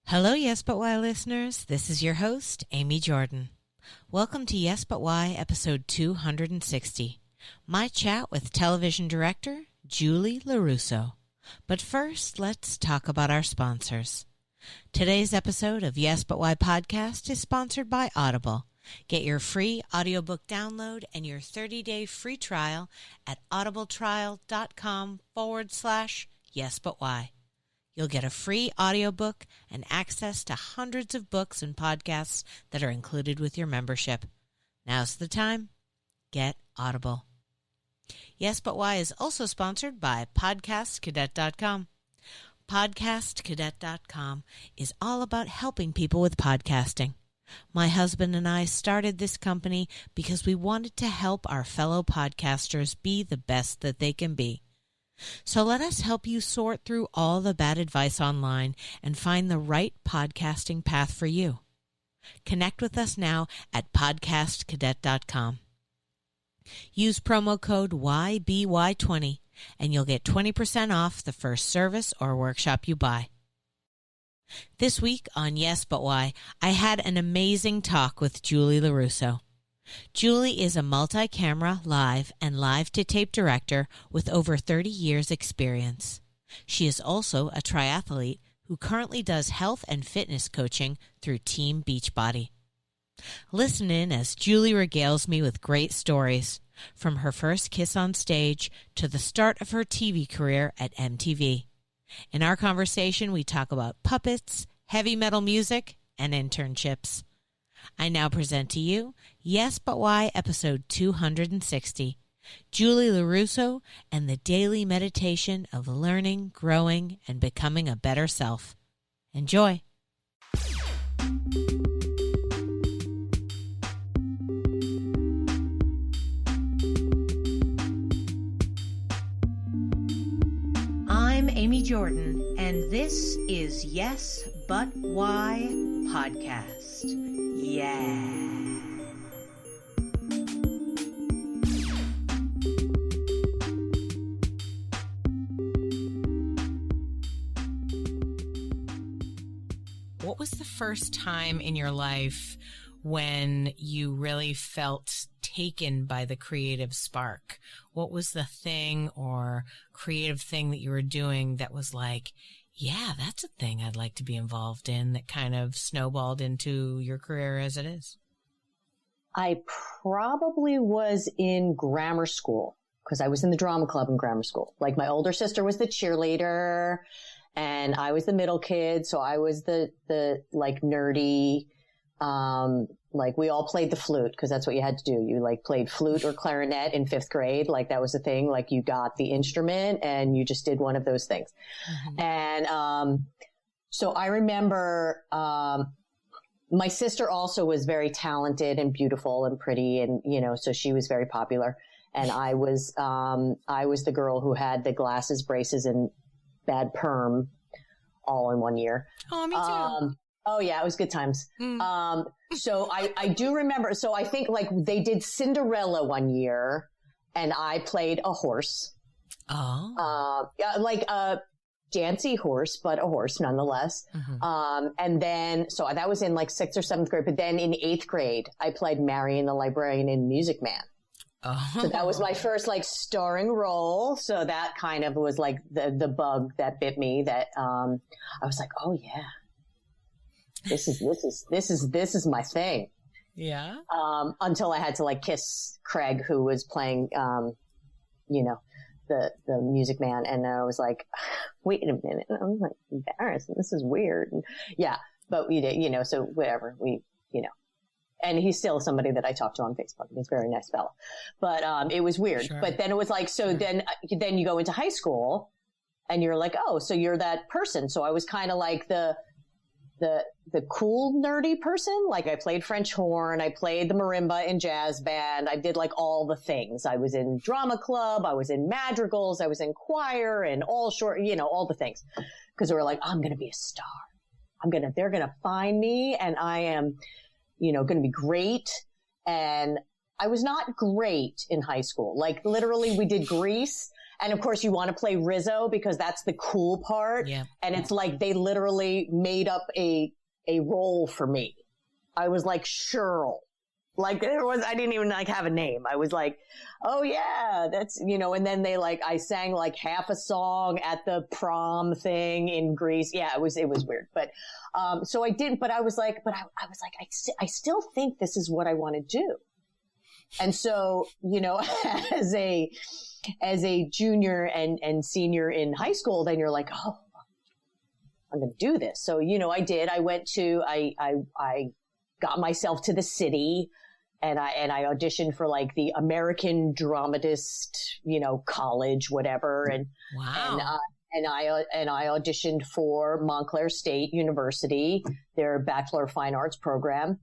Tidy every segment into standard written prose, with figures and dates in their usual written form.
Hello, Yes But Why listeners. This is your host, Amy Jordan. Welcome to Yes But Why, episode 260. My chat with television director, Julie LoRusso. But first, let's talk about our sponsors. Today's episode of Yes But Why podcast is sponsored by Audible. Get your free audiobook download and your 30-day free trial at audibletrial.com/yesbutwhy. You'll get a free audiobook and access to hundreds of books and podcasts that are included with your membership. Now's the time. Get Audible. Yes But Why is also sponsored by podcastcadet.com. Podcastcadet.com is all about helping people with podcasting. My husband and I started this company because we wanted to help our fellow podcasters be the best that they can be. So let us help you sort through all the bad advice online and find the right podcasting path for you. Connect with us now at podcastcadet.com. Use promo code YBY20 and you'll get 20% off the first service or workshop you buy. This week on Yes But Why, I had an amazing talk with Julie LoRusso. Julie is a multi-camera, live, and live-to-tape director with over 30 years' experience. She is also a triathlete who currently does health and fitness coaching through Team Beachbody. Listen in as Julie regales me with great stories, from her first kiss on stage to the start of her TV career at MTV. In our conversation, we talk about puppets, heavy metal music, and internships. I now present to you Yes But Why, episode 260, Julie LoRusso and the daily meditation of learning, growing, and becoming a better self. Enjoy. I'm Amy Jordan, and this is Yes But Why podcast. Yeah. What was the first time in your life when you really felt taken by the creative spark? What was the thing or creative thing that you were doing that was like, yeah, that's a thing I'd like to be involved in, that kind of snowballed into your career as it is? I probably was in grammar school because I was in the drama club in grammar school. Like my older sister was the cheerleader and I was the middle kid. So I was the like nerdy, like we all played the flute because that's what you had to do. You like played flute or clarinet in 5th grade. Like that was the thing. Like you got the instrument and you just did one of those things. Mm-hmm. And, so I remember, my sister also was very talented and beautiful and pretty and, you know, so she was very popular. And I was the girl who had the glasses, braces and bad perm all in one year. Oh, me too. Oh yeah, it was good times. So I do remember, so I think like they did Cinderella one year and I played a horse. Oh. Like a dancy horse, but a horse nonetheless. Mm-hmm. And then, so that was in like 6th or 7th grade, but then in 8th grade, I played Marion the librarian in Music Man. Oh. So that was my first like starring role. So that kind of was like the bug that bit me that, I was like, oh yeah. This is my thing. Yeah. Until I had to like kiss Craig, who was playing, you know, the Music Man. And I was like, wait a minute. And I was like embarrassed. This is weird. And, yeah. But we did, you know, so whatever you know, and he's still somebody that I talk to on Facebook. He's a very nice fellow, but, it was weird. Sure. But then it was like, so then you go into high school and you're like, oh, so you're that person. So I was kind of like the cool nerdy person. Like I played French horn. I played the marimba in jazz band. I did like all the things. I was in drama club. I was in madrigals. I was in choir and all short, you know, all the things. Cause we were like, I'm going to be a star. They're going to find me and I am, you know, going to be great. And I was not great in high school. Like literally we did Grease And of course you want to play Rizzo because that's the cool part. Yeah. And it's like they literally made up a role for me. I was like Cheryl. Like I didn't even like have a name. I was like, oh yeah, that's, you know, and then I sang like half a song at the prom thing in Greece. Yeah, it was weird. But, so I didn't, but I was like, I still think this is what I want to do. And so, you know, as a junior and senior in high school, then you're like, oh, I'm going to do this. So, you know, I did. I got myself to the city and I auditioned for like the American Dramatist, you know, college, whatever. And, wow. And I auditioned for Montclair State University, their Bachelor of Fine Arts program.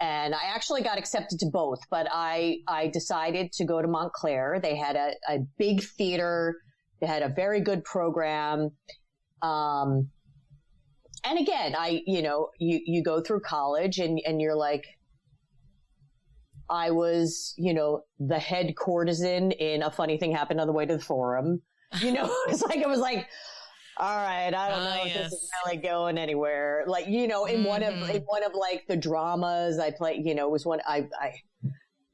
And I actually got accepted to both, but I decided to go to Montclair. They had a big theater. They had a very good program. And again, you go through college and you're like, I was, you know, the head courtesan in A Funny Thing Happened on the Way to the Forum. You know, it was like, all right, I don't know if this is really going anywhere. Like, you know, in one of like the dramas I played, you know, was one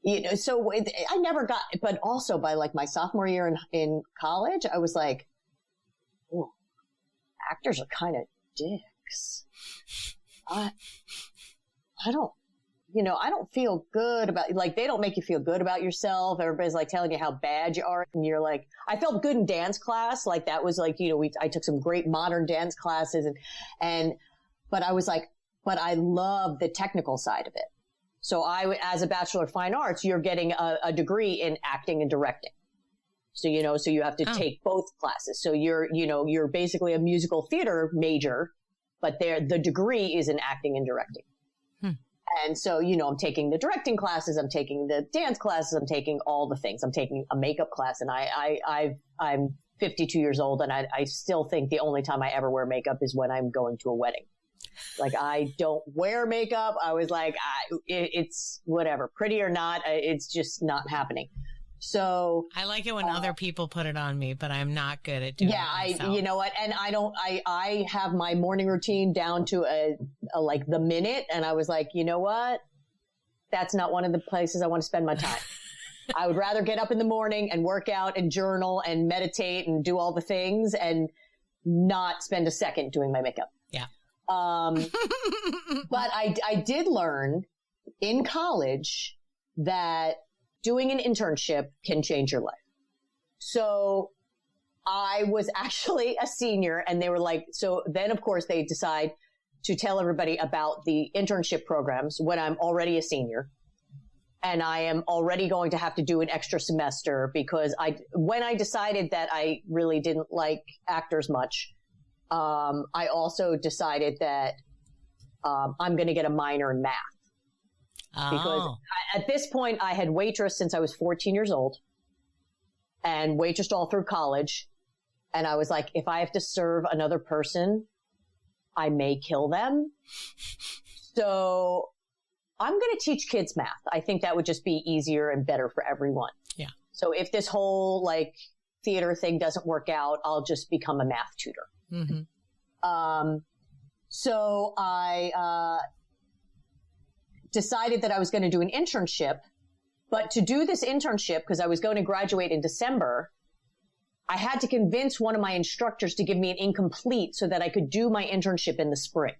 you know, so I never got, but also by like my sophomore year in college, I was like, oh, actors are kind of dicks. I don't, you know, I don't feel good about, like, they don't make you feel good about yourself. Everybody's like telling you how bad you are. And you're like, I felt good in dance class. Like that was like, you know, I took some great modern dance classes but I was like, but I love the technical side of it. So as a Bachelor of Fine Arts, you're getting a degree in acting and directing. So, you know, so you have to take both classes. So you're basically a musical theater major, but the degree is in acting and directing. And so, you know, I'm taking the directing classes, I'm taking the dance classes, I'm taking all the things. I'm taking a makeup class, and I'm 52 years old, and I still think the only time I ever wear makeup is when I'm going to a wedding. Like, I don't wear makeup. I was like, it's whatever, pretty or not, it's just not happening. So I like it when other people put it on me, but I'm not good at doing it myself. You know what? And I have my morning routine down to a like the minute. And I was like, you know what? That's not one of the places I want to spend my time. I would rather get up in the morning and work out and journal and meditate and do all the things and not spend a second doing my makeup. Yeah. But I did learn in college that doing an internship can change your life. So I was actually a senior, and they were like, so then of course they decide to tell everybody about the internship programs when I'm already a senior. And I am already going to have to do an extra semester because when I decided that I really didn't like actors much, I also decided that, I'm going to get a minor in math. Because at this point I had waitressed since I was 14 years old and waitressed all through college. And I was like, if I have to serve another person, I may kill them. So I'm going to teach kids math. I think that would just be easier and better for everyone. Yeah. So if this whole like theater thing doesn't work out, I'll just become a math tutor. Mm-hmm. So I, decided that I was going to do an internship, but to do this internship, because I was going to graduate in December, I had to convince one of my instructors to give me an incomplete so that I could do my internship in the spring.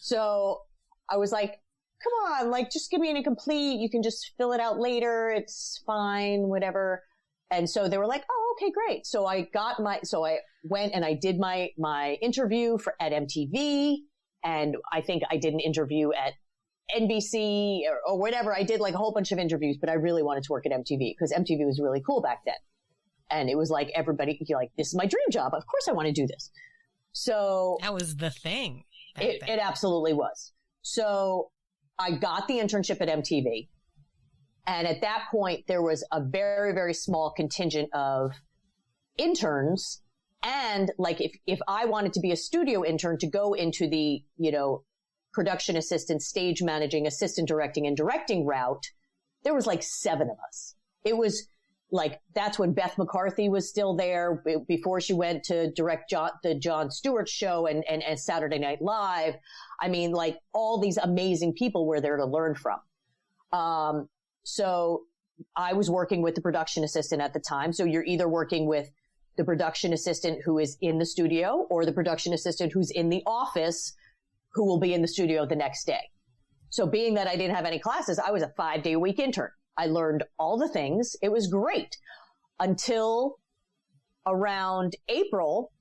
So I was like, come on, like, just give me an incomplete. You can just fill it out later. It's fine, whatever. And so they were like, oh, okay, great. So I went and I did my interview at MTV. And I think I did an interview at NBC or whatever. I did like a whole bunch of interviews, but I really wanted to work at MTV because MTV was really cool back then. And it was like everybody, you're like, this is my dream job. Of course I want to do this. So that was the thing. It absolutely was. So I got the internship at MTV. And at that point, there was a very, very small contingent of interns. And like, if I wanted to be a studio intern to go into the, you know, production assistant, stage managing, assistant directing and directing route, there was like 7 of us. It was like, that's when Beth McCarthy was still there before she went to direct the Jon Stewart show and Saturday Night Live. I mean, like, all these amazing people were there to learn from. So I was working with the production assistant at the time. So you're either working with the production assistant who is in the studio or the production assistant who's in the office who will be in the studio the next day. So being that I didn't have any classes, I was a 5-day-a-week intern. I learned all the things. It was great until around April,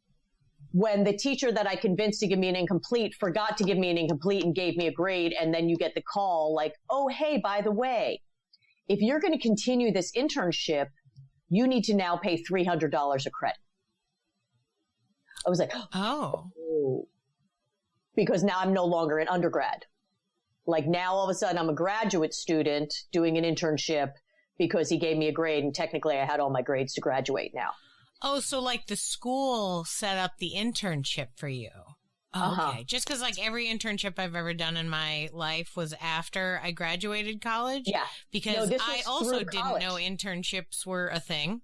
when the teacher that I convinced to give me an incomplete forgot to give me an incomplete and gave me a grade. And then you get the call like, oh, hey, by the way, if you're going to continue this internship, you need to now pay $300 a credit. I was like, oh, because now I'm no longer an undergrad. Like, now all of a sudden I'm a graduate student doing an internship because he gave me a grade, and technically I had all my grades to graduate now. Oh, so like the school set up the internship for you. Okay. Just because like every internship I've ever done in my life was after I graduated college. Yeah. Because I also didn't know internships were a thing.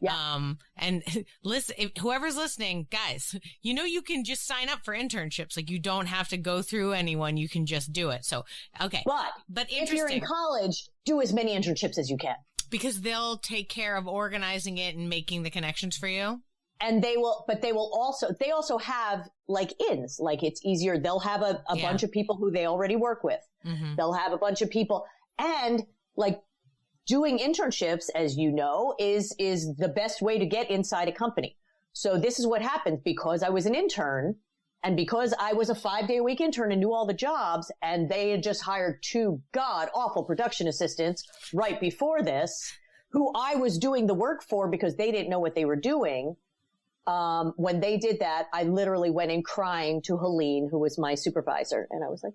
Yeah. And listen, whoever's listening, guys, you can just sign up for internships. Like, you don't have to go through anyone. You can just do it. So, okay. But if you're in college, do as many internships as you can. Because they'll take care of organizing it and making the connections for you. And they also have like ins, like it's easier. They'll have a bunch of people who they already work with. Mm-hmm. They'll have a bunch of people, and like doing internships, as you know, is the best way to get inside a company. So this is what happened because I was an intern and because I was a 5-day-a-week intern and knew all the jobs, and they had just hired 2 god-awful production assistants right before this, who I was doing the work for because they didn't know what they were doing. When they did that, I literally went in crying to Helene, who was my supervisor. And I was like,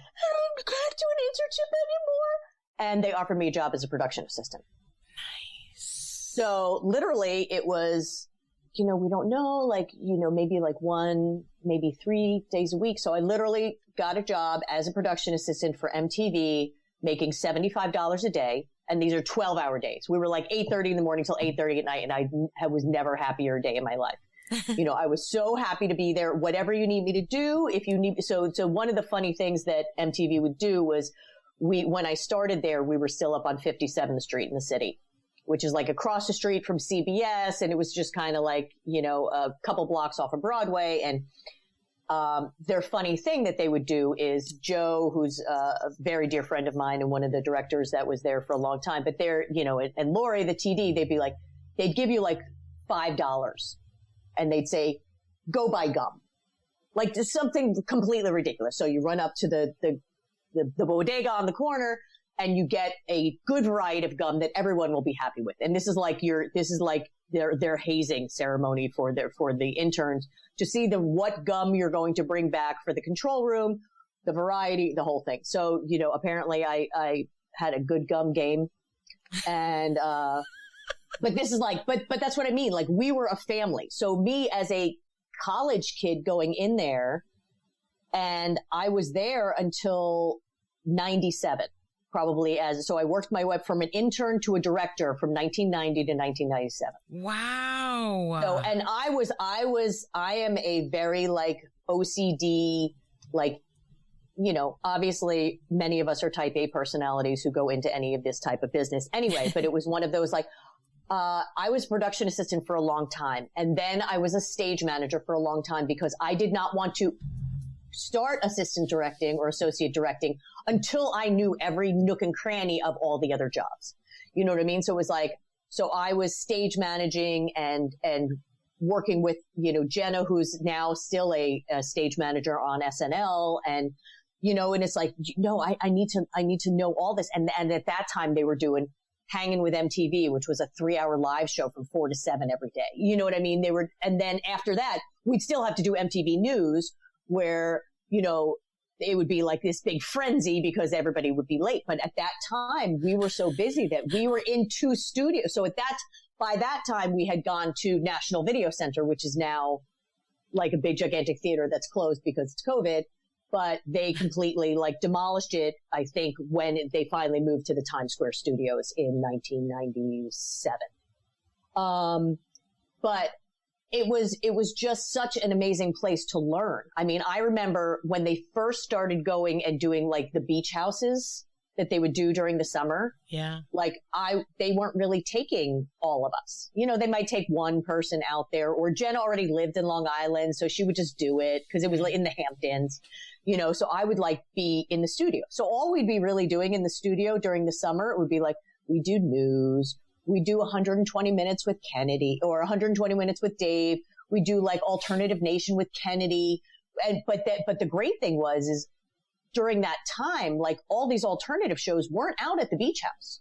I can't do an internship anymore. And they offered me a job as a production assistant. Nice. So literally it was, we don't know, like, maybe like 1, maybe 3 days a week. So I literally got a job as a production assistant for MTV, making $75 a day. And these are 12-hour days. We were like 8:30 in the morning till 8:30 at night. And I was never happier a day in my life. I was so happy to be there. Whatever you need me to do, if you need. So one of the funny things that MTV would do was when I started there, we were still up on 57th Street in the city, which is like across the street from CBS. And it was just kind of like, a couple blocks off of Broadway. And their funny thing that they would do is Joe, who's a very dear friend of mine and one of the directors that was there for a long time, but they're, and Lori, the TD, they'd give you like $5 and they'd say, go buy gum. Like just something completely ridiculous. So you run up to the bodega on the corner and you get a good variety of gum that everyone will be happy with. And this is like their hazing ceremony for the interns to see what gum you're going to bring back for the control room, the variety, the whole thing. So, apparently I had a good gum game and, but this is like, but that's what I mean. Like we were a family. So me as a college kid going in there, and I was there until 97. Probably so I worked my way up from an intern to a director from 1990 to 1997. Wow. So, and I am a very like OCD, like, obviously many of us are type A personalities who go into any of this type of business anyway, but it was one of those like, I was production assistant for a long time. And then I was a stage manager for a long time because I did not want to start assistant directing or associate directing until I knew every nook and cranny of all the other jobs. You know what I mean? So it was like, so I was stage managing and working with, Jenna, who's now still a stage manager on SNL. And, and it's like, I need to know all this. And at that time they were doing Hanging with MTV, which was a 3-hour live show from 4 to 7 every day. You know what I mean? And then after that, we'd still have to do MTV News, where, it would be like this big frenzy because everybody would be late. But at that time, we were so busy that we were in 2 studios. So by that time, we had gone to National Video Center, which is now like a big gigantic theater that's closed because it's COVID. but they completely like demolished it, I think, when they finally moved to the Times Square studios in 1997. But it was just such an amazing place to learn. I mean, I remember when they first started going and doing like the beach houses that they would do during the summer. Yeah. Like they weren't really taking all of us. You know, they might take one person out there, or Jen already lived in Long Island, so she would just do it because it was like in the Hamptons, you know, so I would like be in the studio. So all we'd be really doing in the studio during the summer, it would be like, we do news, we do 120 minutes with Kennedy or 120 minutes with Dave. We do like Alternative Nation with Kennedy. But the great thing is during that time, like all these alternative shows weren't out at the beach house.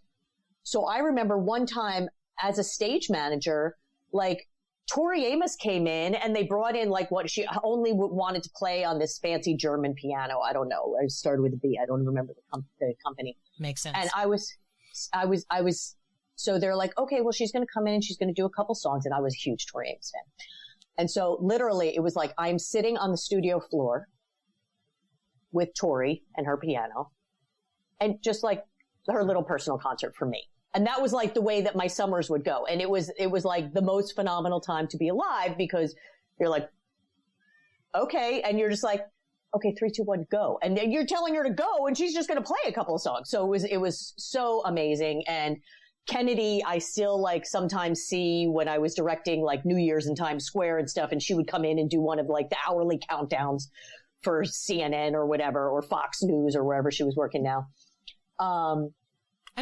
So I remember one time as a stage manager, like Tori Amos came in and they brought in like what she only wanted to play on this fancy German piano. I don't know. I started with a B. I don't remember the company. Makes sense. And I was, so they're like, okay, well, she's going to come in and she's going to do a couple songs. And I was a huge Tori Amos fan. And so literally it was like, I'm sitting on the studio floor with Tori and her piano and just like her little personal concert for me. And that was like the way that my summers would go. And it was like the most phenomenal time to be alive because you're like, okay. And you're just like, okay, 3, 2, 1, go. And then you're telling her to go and she's just going to play a couple of songs. So it was so amazing. And Kennedy, I still like sometimes see when I was directing like New Year's in Times Square and stuff. And she would come in and do one of like the hourly countdowns for CNN or whatever, or Fox News or wherever she was working now. I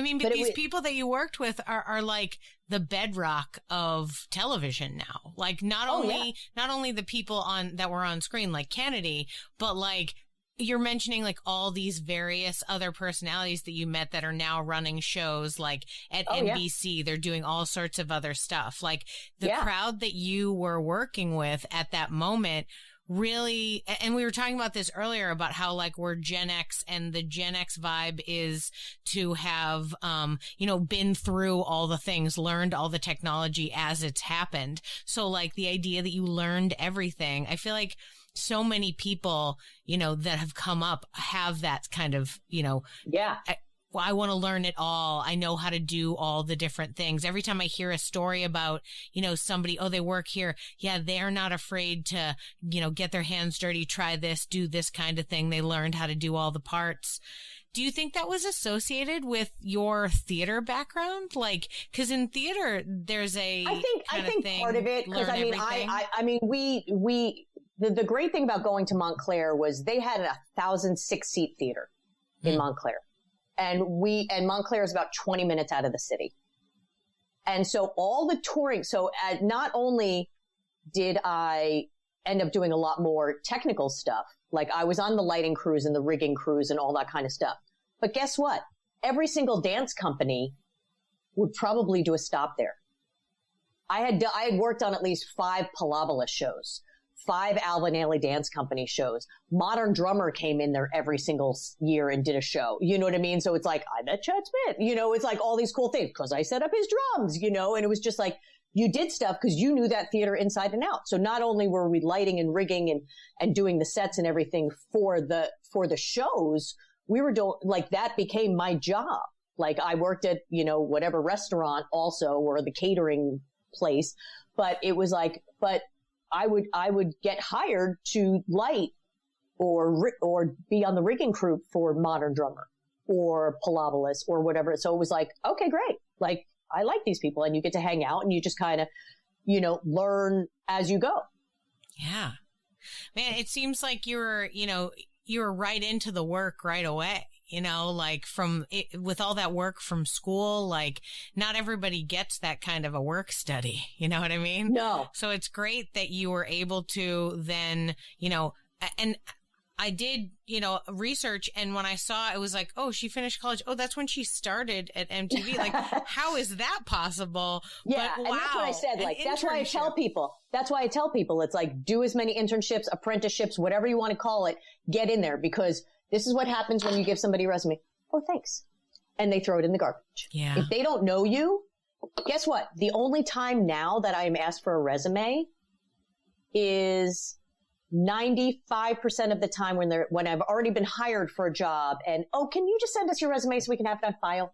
mean, but these people that you worked with are like the bedrock of television now. Like not only the people that were on screen like Kennedy, but like you're mentioning like all these various other personalities that you met that are now running shows like at NBC. Yeah. They're doing all sorts of other stuff. Like the crowd that you were working with at that moment really, and we were talking about this earlier about how like we're Gen X and the Gen X vibe is to have, been through all the things, learned all the technology as it's happened. So like the idea that you learned everything, I feel like so many people, that have come up have that kind of, I want to learn it all. I know how to do all the different things. Every time I hear a story about, somebody, they work here. Yeah, they're not afraid to, get their hands dirty, try this, do this kind of thing. They learned how to do all the parts. Do you think that was associated with your theater background? Like, cause in theater, there's I think part of it, cause the great thing about going to Montclair was they had a 1,006-seat theater in Montclair. And Montclair is about 20 minutes out of the city. And so all the touring, not only did I end up doing a lot more technical stuff, like I was on the lighting crews and the rigging crews and all that kind of stuff. But guess what? Every single dance company would probably do a stop there. I had worked on at least 5 Palabola shows, 5 Alvin Ailey Dance Company shows. Modern Drummer came in there every single year and did a show. You know what I mean? So it's like, I met Chad Smith. It's like all these cool things because I set up his drums, and it was just like, you did stuff because you knew that theater inside and out. So not only were we lighting and rigging and doing the sets and everything for the shows, we were doing, like, that became my job. Like I worked at, whatever restaurant also, or the catering place, but it was like, I would get hired to light or be on the rigging crew for Modern Drummer or Palabolas or whatever. So it was like, okay, great. Like I like these people, and you get to hang out and you just kind of, learn as you go. Yeah, man, it seems like you were right into the work right away. Like with all that work from school, like not everybody gets that kind of a work study. You know what I mean? No. So it's great that you were able to then, and I did, research, and when I saw, it was like, oh, she finished college. Oh, that's when she started at MTV. Like, how is that possible? Yeah. But, and wow, that's what I said. Like, that's why I tell people, it's like, do as many internships, apprenticeships, whatever you want to call it, get in there, because this is what happens when you give somebody a resume. Oh, thanks. And they throw it in the garbage. Yeah. If they don't know you, guess what? The only time now that I'm asked for a resume is 95% of the time when I've already been hired for a job and, oh, can you just send us your resume so we can have it on file?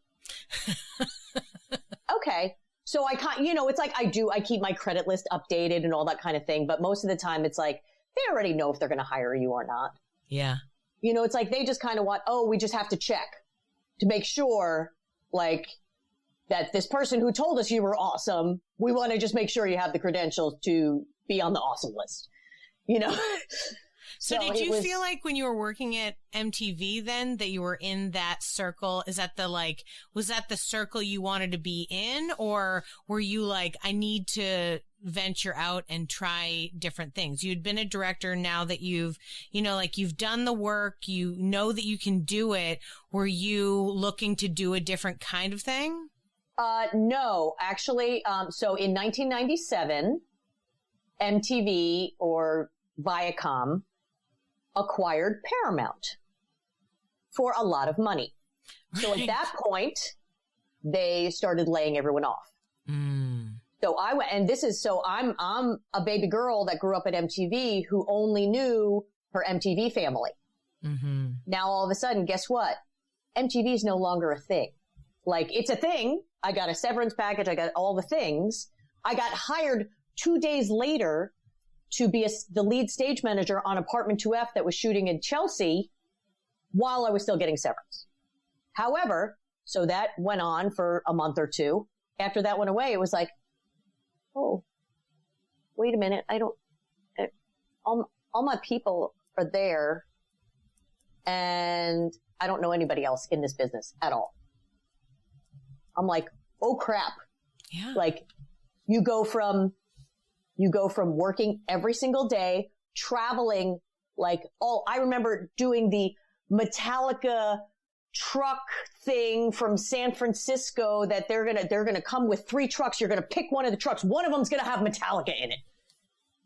Okay. So I can't, it's like I keep my credit list updated and all that kind of thing. But most of the time it's like, they already know if they're going to hire you or not. Yeah. It's like they just kind of want, we just have to check to make sure like that this person who told us you were awesome, we want to just make sure you have the credentials to be on the awesome list, So did you feel like when you were working at MTV then that you were in that circle? Was that the circle you wanted to be in? Or were you like, I need to venture out and try different things? You'd been a director. Now that you've done the work, you know that you can do it. Were you looking to do a different kind of thing? No, actually. So in 1997, MTV or Viacom acquired Paramount for a lot of money. So at that point, they started laying everyone off. So I went, and I'm a baby girl that grew up at MTV who only knew her MTV family. Mm-hmm. Now all of a sudden, guess what? MTV is no longer a thing. Like, it's a thing. I got a severance package. I got all the things. I got hired 2 days later to be the lead stage manager on Apartment 2F that was shooting in Chelsea while I was still getting severance. However, so that went on for a month or two. After that went away, it was like, oh, wait a minute. All my people are there and I don't know anybody else in this business at all. I'm like, oh crap. Yeah. Like you go from working every single day, traveling I remember doing the Metallica truck thing from San Francisco that they're going to come with 3 trucks. You're going to pick one of the trucks. One of them's going to have Metallica in it.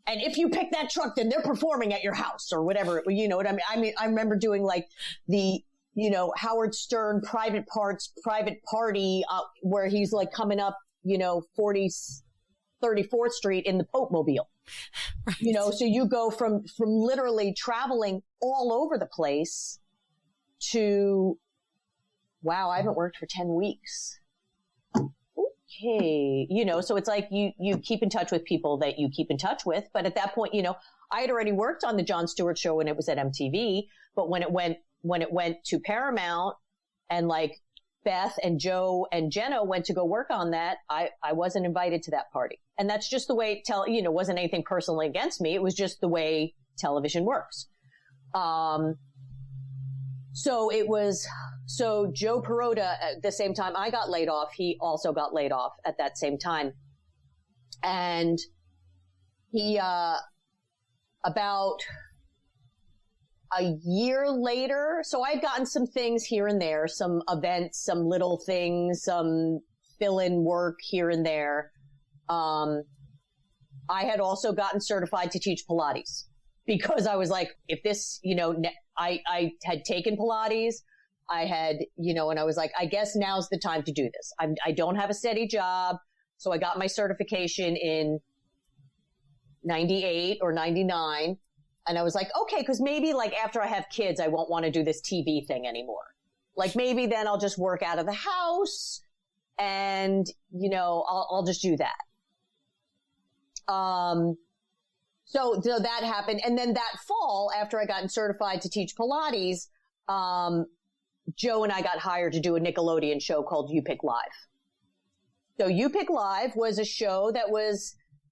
And if you pick that truck, then they're performing at your house or whatever. You know what I mean? I mean, I remember doing like the, Howard Stern private party, where he's like coming up, 34th Street in the Pope Mobile. Right. So you go from literally traveling all over the place to, wow, I haven't worked for 10 weeks. Okay. So it's like you keep in touch with people that you keep in touch with. But at that point, I had already worked on the Jon Stewart show when it was at MTV, but when it went to Paramount and like Beth and Joe and Jenna went to go work on that, I wasn't invited to that party. And that's just the way wasn't anything personally against me. It was just the way television works. So Joe Perota, at the same time I got laid off, he also got laid off at that same time. And he, about a year later, so I'd gotten some things here and there, some events, some little things, some fill-in work here and there. I had also gotten certified to teach Pilates because I was like, if this, I had taken Pilates, I had, and I was like, I guess now's the time to do this. I don't have a steady job. So I got my certification in 98 or 99. And I was like, okay, because maybe like after I have kids, I won't want to do this TV thing anymore. Like maybe then I'll just work out of the house and, I'll just do that. So that happened. And then that fall, after I got certified to teach Pilates, Joe and I got hired to do a Nickelodeon show called You Pick Live. So You Pick Live was a show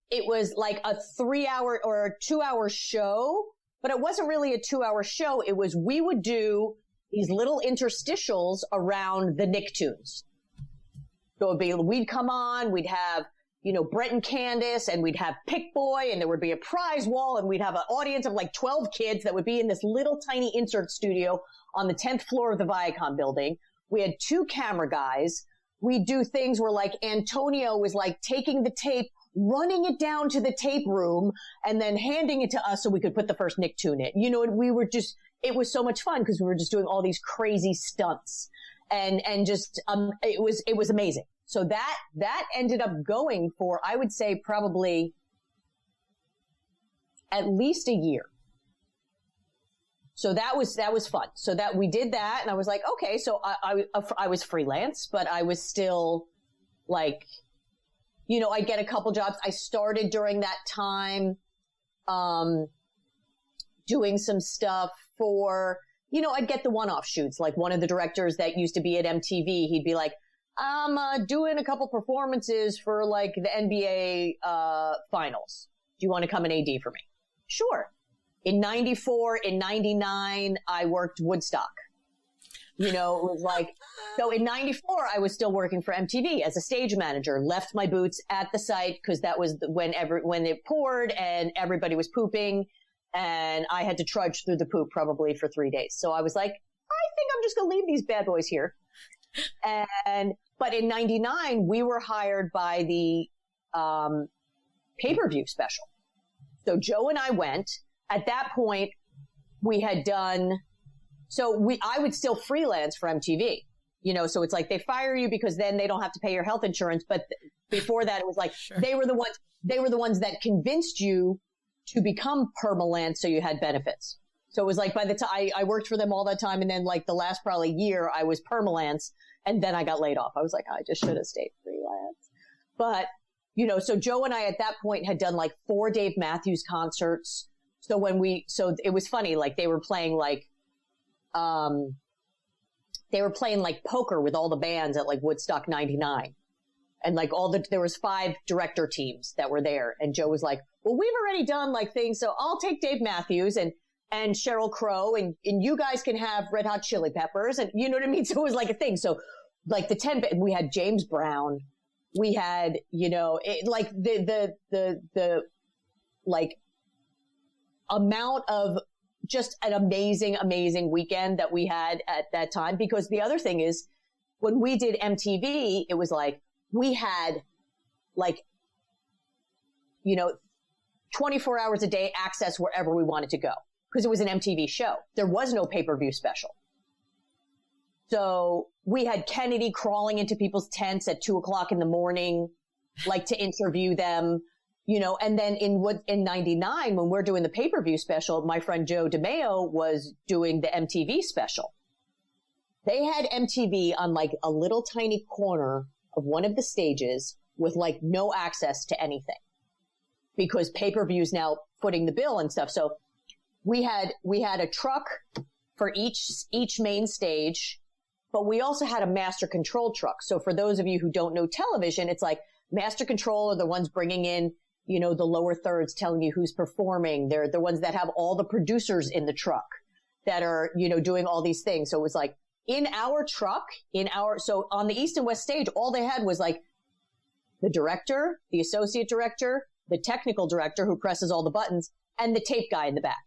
it was like a 3-hour or a 2-hour show, but it wasn't really a 2-hour show. It was, we would do these little interstitials around the Nicktoons. So we'd come on, we'd have, Brett and Candace, and we'd have Pick Boy, and there would be a prize wall, and we'd have an audience of like 12 kids that would be in this little tiny insert studio on the 10th floor of the Viacom building. We had 2 camera guys. We'd do things where like Antonio was like taking the tape, running it down to the tape room, and then handing it to us so we could put the first Nicktoon in. We were just, it was so much fun because we were just doing all these crazy stunts and just, it was amazing. So that ended up going for, I would say probably at least a year. So that was fun. So that we did that, and I was like, okay, so I was freelance, but I was still like, you know, I'd get a couple jobs. I started during that time, doing some stuff for, you know, I'd get the one-off shoots. Like one of the directors that used to be at MTV, he'd be like, I'm doing a couple performances for like the NBA finals. Do you want to come and AD for me? Sure. In 94, in 99, I worked Woodstock. You know, it was like, so in 94, I was still working for MTV as a stage manager, left my boots at the site because that was when it poured and everybody was pooping and I had to trudge through the poop probably for 3 days. So I was like, I think I'm just going to leave these bad boys here. But in 99, we were hired by the, pay-per-view special. So Joe and I went. At that point, we had done, I would still freelance for MTV, you know, so it's like they fire you because then they don't have to pay your health insurance. But before that, it was like, sure. They were the ones that convinced you to become permalance. So you had benefits. So it was like by the time I worked for them all that time. And then like the last probably year I was permalance and then I got laid off. I was like, I just should have stayed freelance. But, you know, so Joe and I at that point had done like 4 Dave Matthews concerts. So so it was funny, like they were playing like poker with all the bands at like Woodstock 99. And like there was 5 director teams that were there. And Joe was like, well, we've already done like things. So I'll take Dave Matthews and Sheryl Crow and you guys can have Red Hot Chili Peppers. And you know what I mean? So it was like a thing. So like we had James Brown. We had, you know, like the like amount of just an amazing weekend that we had at that time. Because the other thing is when we did MTV, it was like we had like, you know, 24 hours a day access wherever we wanted to go because it was an MTV show. There was no pay-per-view special. So we had Kennedy crawling into people's tents at 2:00 in the morning, like to interview them. You know, and then in 99, when we're doing the pay-per-view special, my friend Joe DeMeo was doing the MTV special. They had MTV on like a little tiny corner of one of the stages with like no access to anything because pay-per-view is now footing the bill and stuff. So we had a truck for each main stage, but we also had a master control truck. So for those of you who don't know television, it's like master control are the ones bringing in, you know, the lower thirds telling you who's performing. They're the ones that have all the producers in the truck that are, you know, doing all these things. So it was like in our truck, so on the East and West stage, all they had was like the director, the associate director, the technical director who presses all the buttons and the tape guy in the back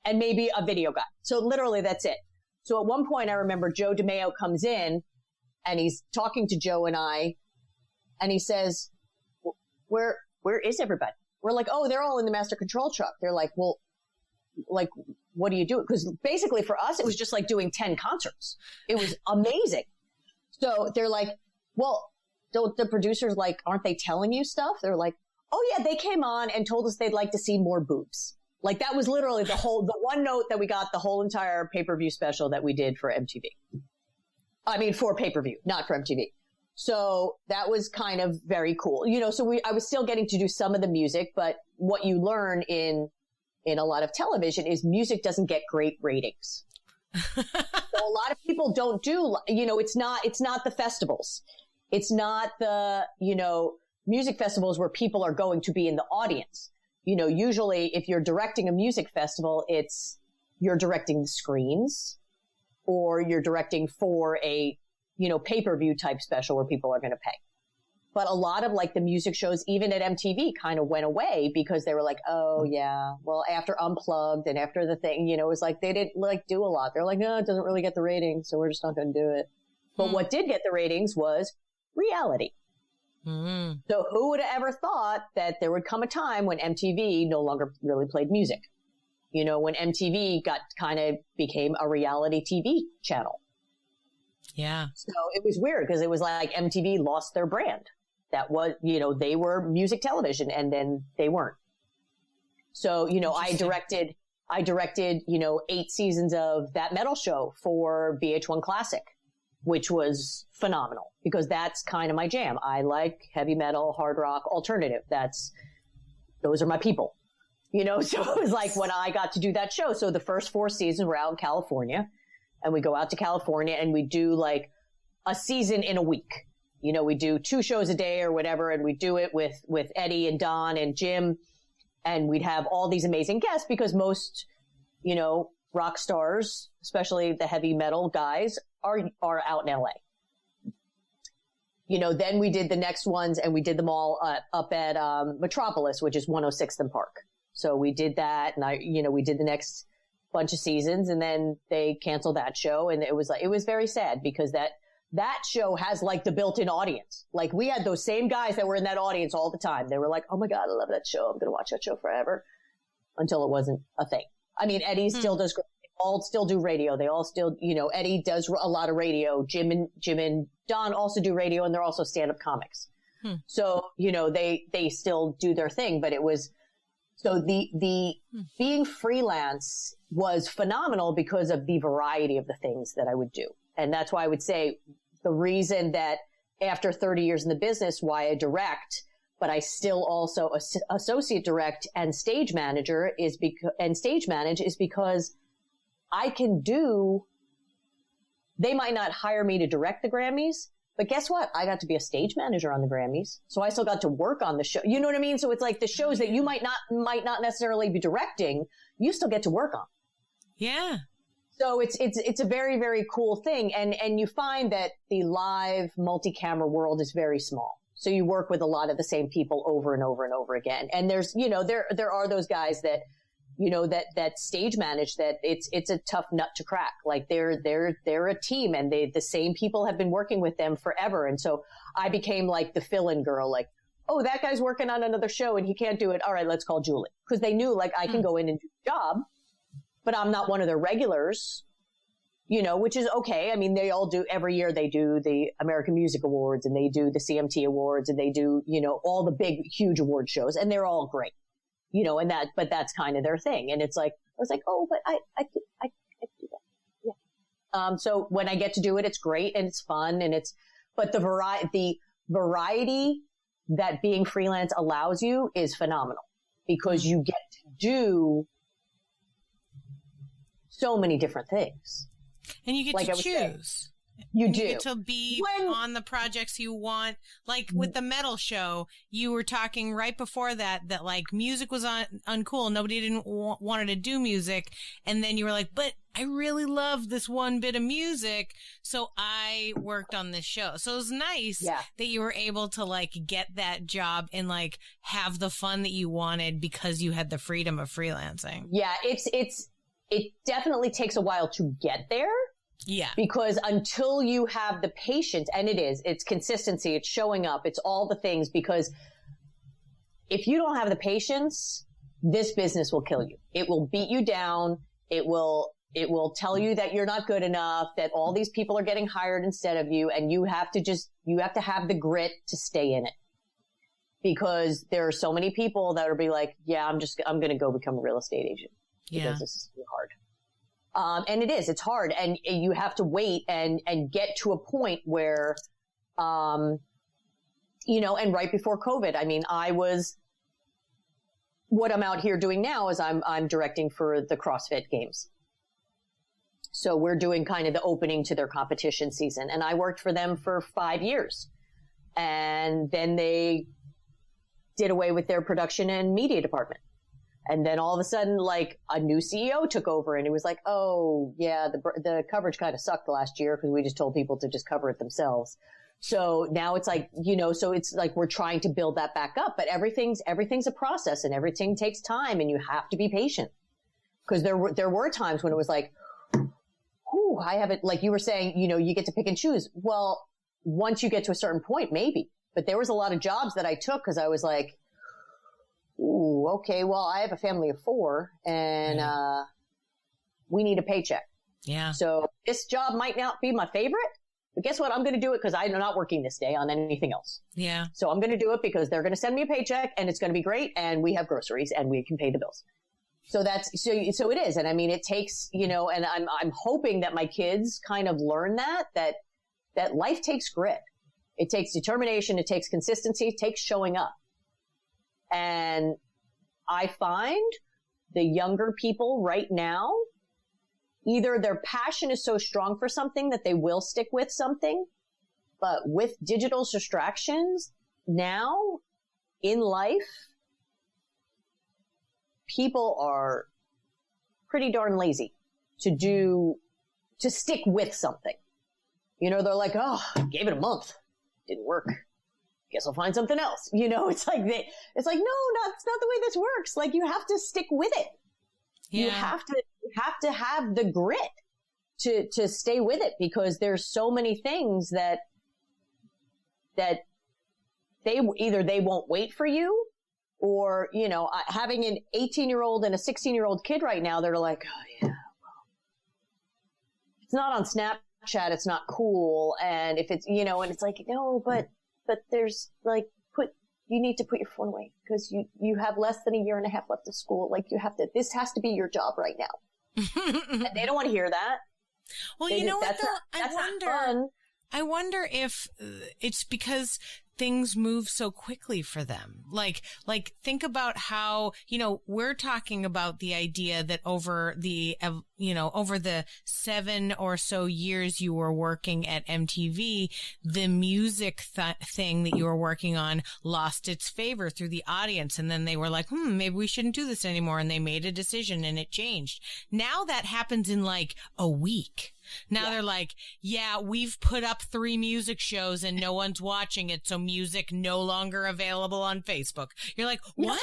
and maybe a video guy. So literally that's it. So at one point I remember Joe DeMeo comes in and he's talking to Joe and I and he says, where is everybody? We're like, oh, they're all in the master control truck. They're like, well, like, what do you do? Because basically for us, it was just like doing 10 concerts. It was amazing. So they're like, well, don't the producers like, aren't they telling you stuff? They're like, oh yeah, they came on and told us they'd like to see more boobs. Like that was literally the one note that we got the whole entire pay-per-view special that we did for MTV. I mean, for pay-per-view, not for MTV. So that was kind of very cool. You know, so I was still getting to do some of the music, but what you learn in a lot of television is music doesn't get great ratings. So a lot of people don't do, you know, it's not the festivals. It's not the, you know, music festivals where people are going to be in the audience. You know, usually if you're directing a music festival, you're directing the screens or you're directing for a, you know, pay-per-view type special where people are going to pay. But a lot of like the music shows, even at MTV, kind of went away because they were like, oh yeah, well, after Unplugged and after the thing, you know, it was like they didn't like do a lot. They're like, no, it doesn't really get the ratings, so we're just not going to do it. But what did get the ratings was reality. Mm. So who would have ever thought that there would come a time when MTV no longer really played music? You know, when MTV became a reality TV channel. Yeah. So it was weird because it was like MTV lost their brand. That was, you know, they were music television and then they weren't. So, you know, I I directed, 8 seasons of That Metal Show for VH1 Classic, which was phenomenal because that's kind of my jam. I like heavy metal, hard rock, alternative. Those are my people, so it was like when I got to do that show. So the first 4 seasons were out in California, and we go out to California and we do like a season in a week. We do 2 shows a day or whatever, and we do it with Eddie and Don and Jim, and we'd have all these amazing guests because most, rock stars, especially the heavy metal guys, are out in LA. Then we did the next ones, and we did them all up at Metropolis, which is 106th and Park. So we did that, and we did the next bunch of seasons, and then they canceled that show, and it was very sad because that show has like the built-in audience. Like we had those same guys that were in that audience all the time. They were like, oh my God, I love that show. I'm going to watch that show forever, until it wasn't a thing. I mean, Eddie still does, they all still do radio. They all still, Eddie does a lot of radio. Jim and Don also do radio, and they're also stand-up comics. So, they still do their thing, but it was, so the being freelance was phenomenal because of the variety of the things that I would do. And that's why I would say the reason that after 30 years in the business, why I direct, but I still also associate direct and stage manage is because I can they might not hire me to direct the Grammys, but guess what? I got to be a stage manager on the Grammys. So I still got to work on the show. You know what I mean? So it's like the shows that you might not necessarily be directing, you still get to work on. Yeah. So it's a very, very cool thing. And you find that the live multi-camera world is very small. So you work with a lot of the same people over and over and over again. And there's, there are those guys that, that stage manage that it's a tough nut to crack. Like they're a team, and the same people have been working with them forever. And so I became like the fill-in girl, like, oh, that guy's working on another show and he can't do it. All right, let's call Julie. Cause they knew like I can go in and do the job, but I'm not one of their regulars, which is okay. I mean, they all do, every year they do the American Music Awards, and they do the CMT Awards, and they do, all the big, huge award shows, and they're all great, but that's kind of their thing. And it's like, I was like, oh, but I do that. Yeah. So when I get to do it, it's great and it's fun, and but the variety that being freelance allows you is phenomenal because you get to do so many different things. And you get to choose. You get to be on the projects you want. Like with the metal show, you were talking right before that like music was uncool. Nobody didn't wanted to do music. And then you were like, but I really love this one bit of music. So I worked on this show. So it was nice that you were able to like get that job and like have the fun that you wanted because you had the freedom of freelancing. Yeah. It definitely takes a while to get there. Yeah. Because until you have the patience, and it's consistency, it's showing up, it's all the things, because if you don't have the patience, this business will kill you. It will beat you down. It will tell you that you're not good enough, that all these people are getting hired instead of you. And you have to have the grit to stay in it, because there are so many people that will be like, yeah, I'm going to go become a real estate agent. Because this is too hard. And it's hard, and you have to wait and get to a point where, and right before COVID, I mean, what I'm out here doing now is I'm directing for the CrossFit Games. So we're doing kind of the opening to their competition season, and I worked for them for 5 years, and then they did away with their production and media department. And then all of a sudden, like, a new CEO took over, and it was like, oh, yeah, the coverage kind of sucked last year because we just told people to just cover it themselves. So now it's like, so it's like we're trying to build that back up. But everything's a process, and everything takes time, and you have to be patient. Because there were times when it was like, whew, I haven't, like you were saying, you get to pick and choose. Well, once you get to a certain point, maybe. But there was a lot of jobs that I took because I was like, ooh, okay, well, I have a family of 4, and we need a paycheck. Yeah. So this job might not be my favorite, but guess what? I'm going to do it because I'm not working this day on anything else. Yeah. So I'm going to do it because they're going to send me a paycheck, and it's going to be great, and we have groceries, and we can pay the bills. So so it is. And I mean, it takes, and I'm hoping that my kids kind of learn that life takes grit. It takes determination. It takes consistency. It takes showing up. And I find the younger people right now, either their passion is so strong for something that they will stick with something, but with digital distractions now in life, people are pretty darn lazy to stick with something. They're like, oh, gave it a month. Didn't work. Guess I'll find something else. It's like, no, it's not the way this works. Like, you have to stick with it. Yeah. You have to have the grit to stay with it, because there's so many things that they won't wait for you, or, having an 18-year-old and a 16-year-old kid right now, they're like, oh yeah, well, it's not on Snapchat, it's not cool. And if it's, and it's like, no, but there's like, you need to put your phone away, because you have less than a year and a half left of school. Like, this has to be your job right now. And they don't want to hear that. Well, I wonder if it's because things move so quickly for them. Like think about how, we're talking about the idea that over the 7 or so years you were working at MTV, the music thing that you were working on lost its favor through the audience. And then they were like, maybe we shouldn't do this anymore. And they made a decision and it changed. Now that happens in like a week. Now they're like, yeah, we've put up 3 music shows and no one's watching it, so music no longer available on Facebook. You're like, what?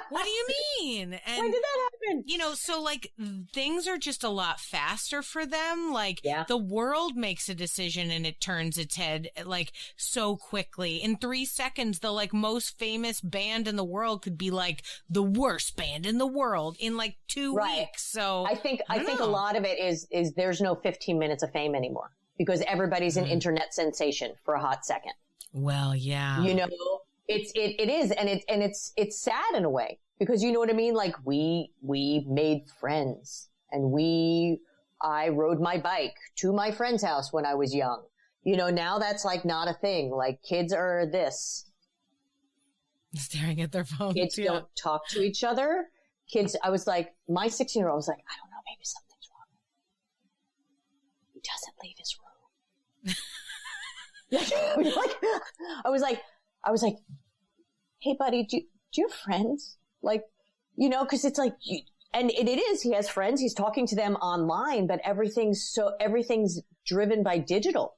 What do you mean? And when did that happen? So like things are just a lot faster for them. Like the world makes a decision and it turns its head like so quickly. In 3 seconds, the like most famous band in the world could be like the worst band in the world in like 2 weeks. So I think a lot of it is there's no 15 minutes of fame anymore, because everybody's an internet sensation for a hot second. Well, yeah. It is. And it's sad in a way, because you know what I mean? Like we made friends, and I rode my bike to my friend's house when I was young. Now that's like not a thing. Like, kids are staring at their phones. Kids don't talk to each other. I was like, my 16-year-old was like, I don't know, maybe something's wrong. He doesn't leave his room. I was like, hey buddy, do you have friends? Like, cause it's like, and it is, he has friends, he's talking to them online, but everything's driven by digital.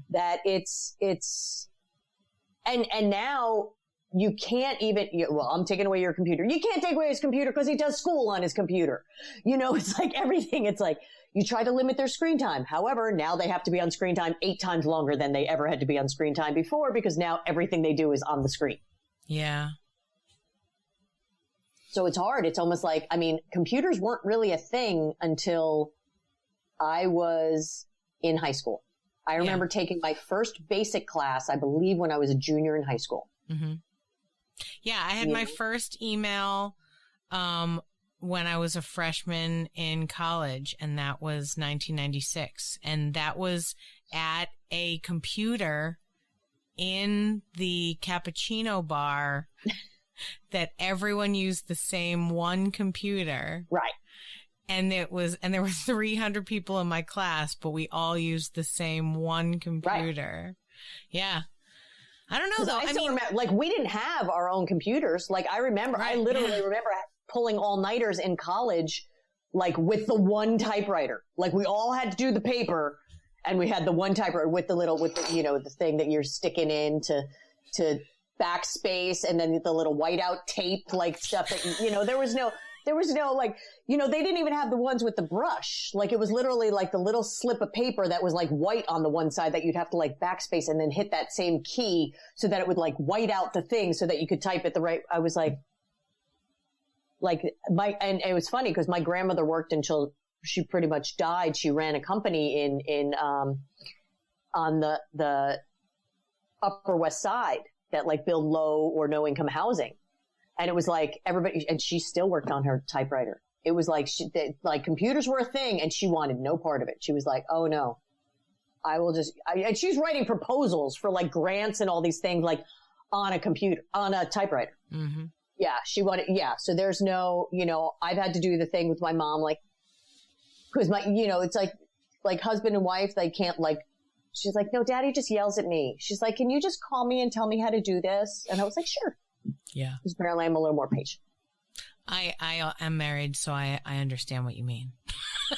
That it's, and now you can't even, I'm taking away your computer. You can't take away his computer because he does school on his computer. It's like everything. It's like you try to limit their screen time. However, now they have to be on screen time 8 times longer than they ever had to be on screen time before, because now everything they do is on the screen. Yeah. So it's hard. It's almost like, computers weren't really a thing until I was in high school. I remember taking my first basic class, I believe, when I was a junior in high school. Mm-hmm. Yeah, I had my first email when I was a freshman in college, and that was 1996. And that was at a computer in the cappuccino bar that everyone used the same one computer. Right. And there were 300 people in my class, but we all used the same one computer. Right. Yeah. I don't know though. I still remember, like, we didn't have our own computers. Like, I remember, I literally remember pulling all-nighters in college, like, with the one typewriter. Like, we all had to do the paper, and we had the one typewriter with the thing that you're sticking in to backspace, and then the little whiteout tape, like, stuff that, there was no, like, they didn't even have the ones with the brush. Like, it was literally like the little slip of paper that was like white on the one side that you'd have to like backspace and then hit that same key so that it would like white out the thing so that you could type it the right. I was like and it was funny because my grandmother worked until she pretty much died. She ran a company on the Upper West Side that like built low or no income housing. And it was like everybody, and she still worked on her typewriter. It was like like computers were a thing and she wanted no part of it. She was like, oh no, I will just, and she's writing proposals for like grants and all these things, like on a computer, on a typewriter. Mm-hmm. Yeah. She wanted, yeah. So there's no, I've had to do the thing with my mom, like, cause it's like husband and wife, they can't she's like, no, daddy just yells at me. She's like, can you just call me and tell me how to do this? And I was like, sure. Yeah. Because apparently I'm a little more patient. I am married, so I understand what you mean.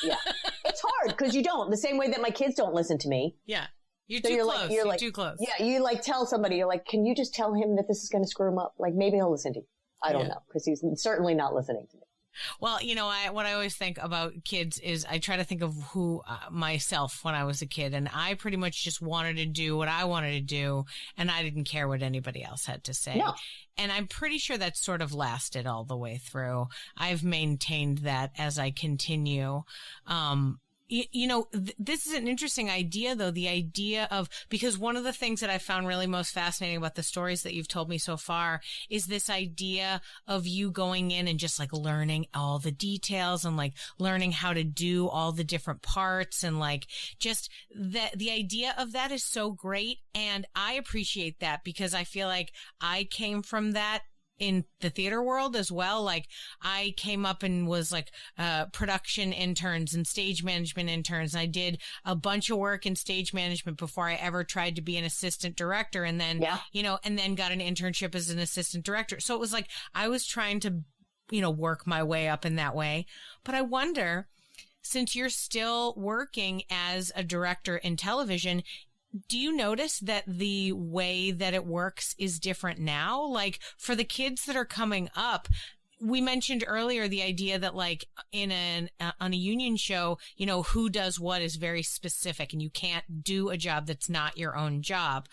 Yeah. It's hard because you don't. The same way that my kids don't listen to me. Yeah. You're too close. Yeah. You like tell somebody, you're like, can you just tell him that this is going to screw him up? Like maybe he'll listen to you. I don't know because he's certainly not listening to me. Well, what I always think about kids is I try to think of who myself when I was a kid, and I pretty much just wanted to do what I wanted to do, and I didn't care what anybody else had to say. No. And I'm pretty sure that sort of lasted all the way through. I've maintained that as I continue. This is an interesting idea, though, the idea of, because one of the things that I found really most fascinating about the stories that you've told me so far is this idea of you going in and just like learning all the details and like learning how to do all the different parts and like just that the idea of that is so great. And I appreciate that because I feel like I came from that in the theater world as well. Like I came up and was like production interns and stage management interns. And I did a bunch of work in stage management before I ever tried to be an assistant director. And then, and then got an internship as an assistant director. So it was like I was trying to, work my way up in that way. But I wonder, since you're still working as a director in television, do you notice that the way that it works is different now? Like for the kids that are coming up, we mentioned earlier the idea that like on a union show, who does what is very specific and you can't do a job that's not your own job.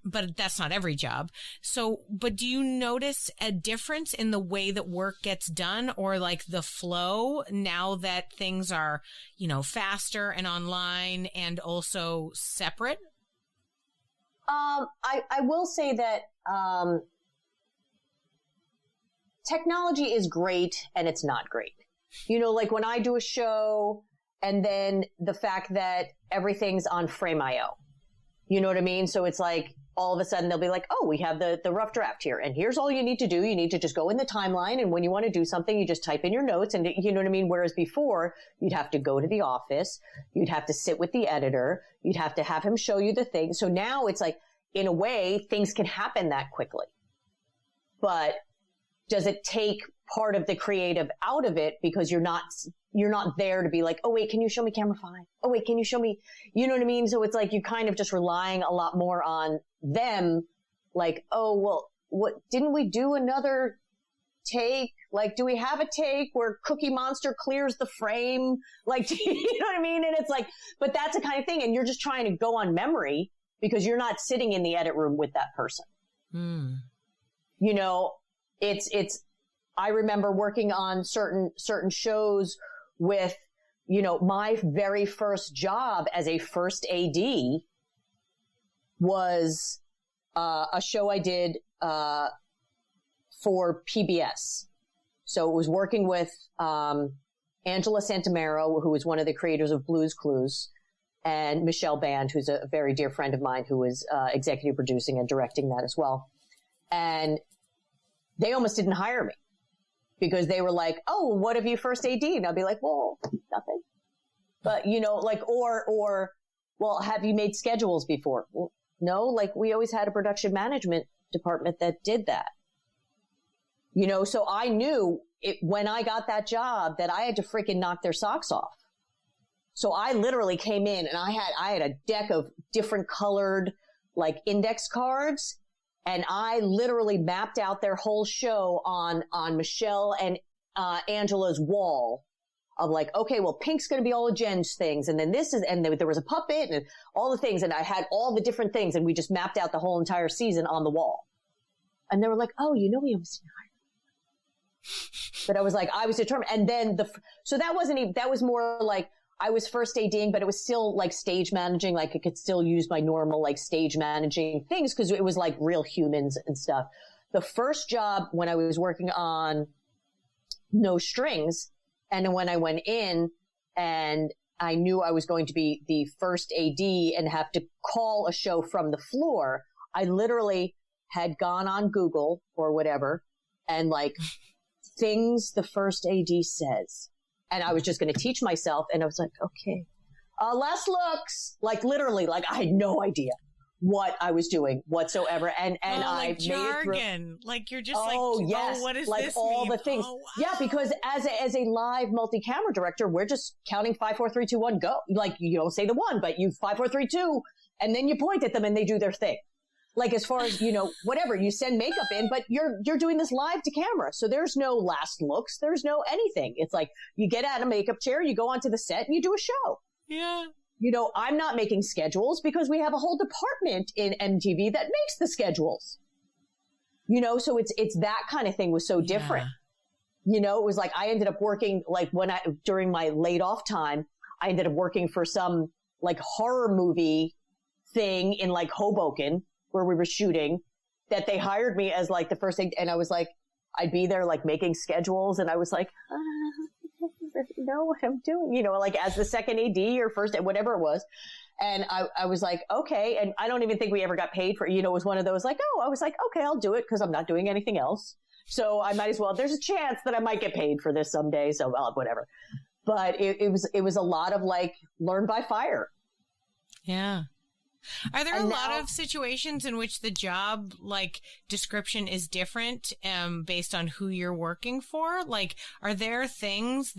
But that's not every job. So, but do you notice a difference in the way that work gets done or like the flow now that things are, faster and online and also separate? I will say that, technology is great and it's not great. Like when I do a show and then the fact that everything's on Frame.io. You know what I mean? So it's like all of a sudden they'll be like, oh, we have the rough draft here. And here's all you need to do. You need to just go in the timeline. And when you want to do something, you just type in your notes and you know what I mean? Whereas before you'd have to go to the office. You'd have to sit with the editor. You'd have to have him show you the thing. So now it's like, in a way, things can happen that quickly. But does it take part of the creative out of it because you're not there to be like, oh, wait, can you show me camera 5? Oh, wait, can you show me, you know what I mean? So it's like you kind of just relying a lot more on them. Like, oh, well, what, didn't we do another take? Like, do we have a take where Cookie Monster clears the frame? Like, you know what I mean? And it's like, but that's the kind of thing. And you're just trying to go on memory because you're not sitting in the edit room with that person. I remember working on certain shows with, my very first job as a first AD was, a show I did, for PBS. So it was working with, Angela Santamero, who was one of the creators of Blue's Clues, and Michelle Band, who's a very dear friend of mine who was, executive producing and directing that as well. And they almost didn't hire me. Because they were like, oh, what have you first AD? And I'd be like, well, nothing. But, or, well, have you made schedules before? Well, no, like we always had a production management department that did that. So I knew when I got that job that I had to freaking knock their socks off. So I literally came in and I had a deck of different colored like index cards. And I literally mapped out their whole show on Michelle and Angela's wall of like, okay, well, pink's going to be all of Jen's things. And then there was a puppet and all the things. And I had all the different things. And we just mapped out the whole entire season on the wall. And they were like, oh, we almost didn't hire. But I was like, I was determined. And then so that wasn't even, that was more like, I was first ADing, but it was still like stage managing. Like I could still use my normal like stage managing things because it was like real humans and stuff. the first job when I was working on No Strings, and when I went in and I knew I was going to be the first AD and have to call a show from the floor, I literally had gone on Google or whatever and like things the first AD says. And I was just going to teach myself. And I was like, okay, last looks, like literally, like I had no idea what I was doing whatsoever. And I like made jargon. Like you're just yes. What does like this all mean? the things. Oh, wow. Yeah, because as a live multi-camera director, we're just counting 5, 4, 3, 2, 1, go. Like you don't say the one, but you 5, 4, 3, 2, and then you point at them and they do their thing. Like as far as, whatever, you send makeup in, but you're doing this live to camera. So there's no last looks. There's no anything. It's like you get out of a makeup chair, you go onto the set and you do a show. Yeah. I'm not making schedules because we have a whole department in MTV that makes the schedules. So it's that kind of thing was so different. Yeah. It was like I ended up working like during my laid off time, I ended up working for some like horror movie thing in like Hoboken where we were shooting that they hired me as like the first thing. And I was like, I'd be there like making schedules. And I was like, I don't know what I'm doing, like as the second AD or first, whatever it was. And I was like, okay. And I don't even think we ever got paid for, it was one of those like, I was like, okay, I'll do it because I'm not doing anything else. So I might as well, there's a chance that I might get paid for this someday. So whatever. But it was a lot of like learn by fire. Yeah. Are there a lot of situations in which the job like description is different based on who you're working for? Like, are there things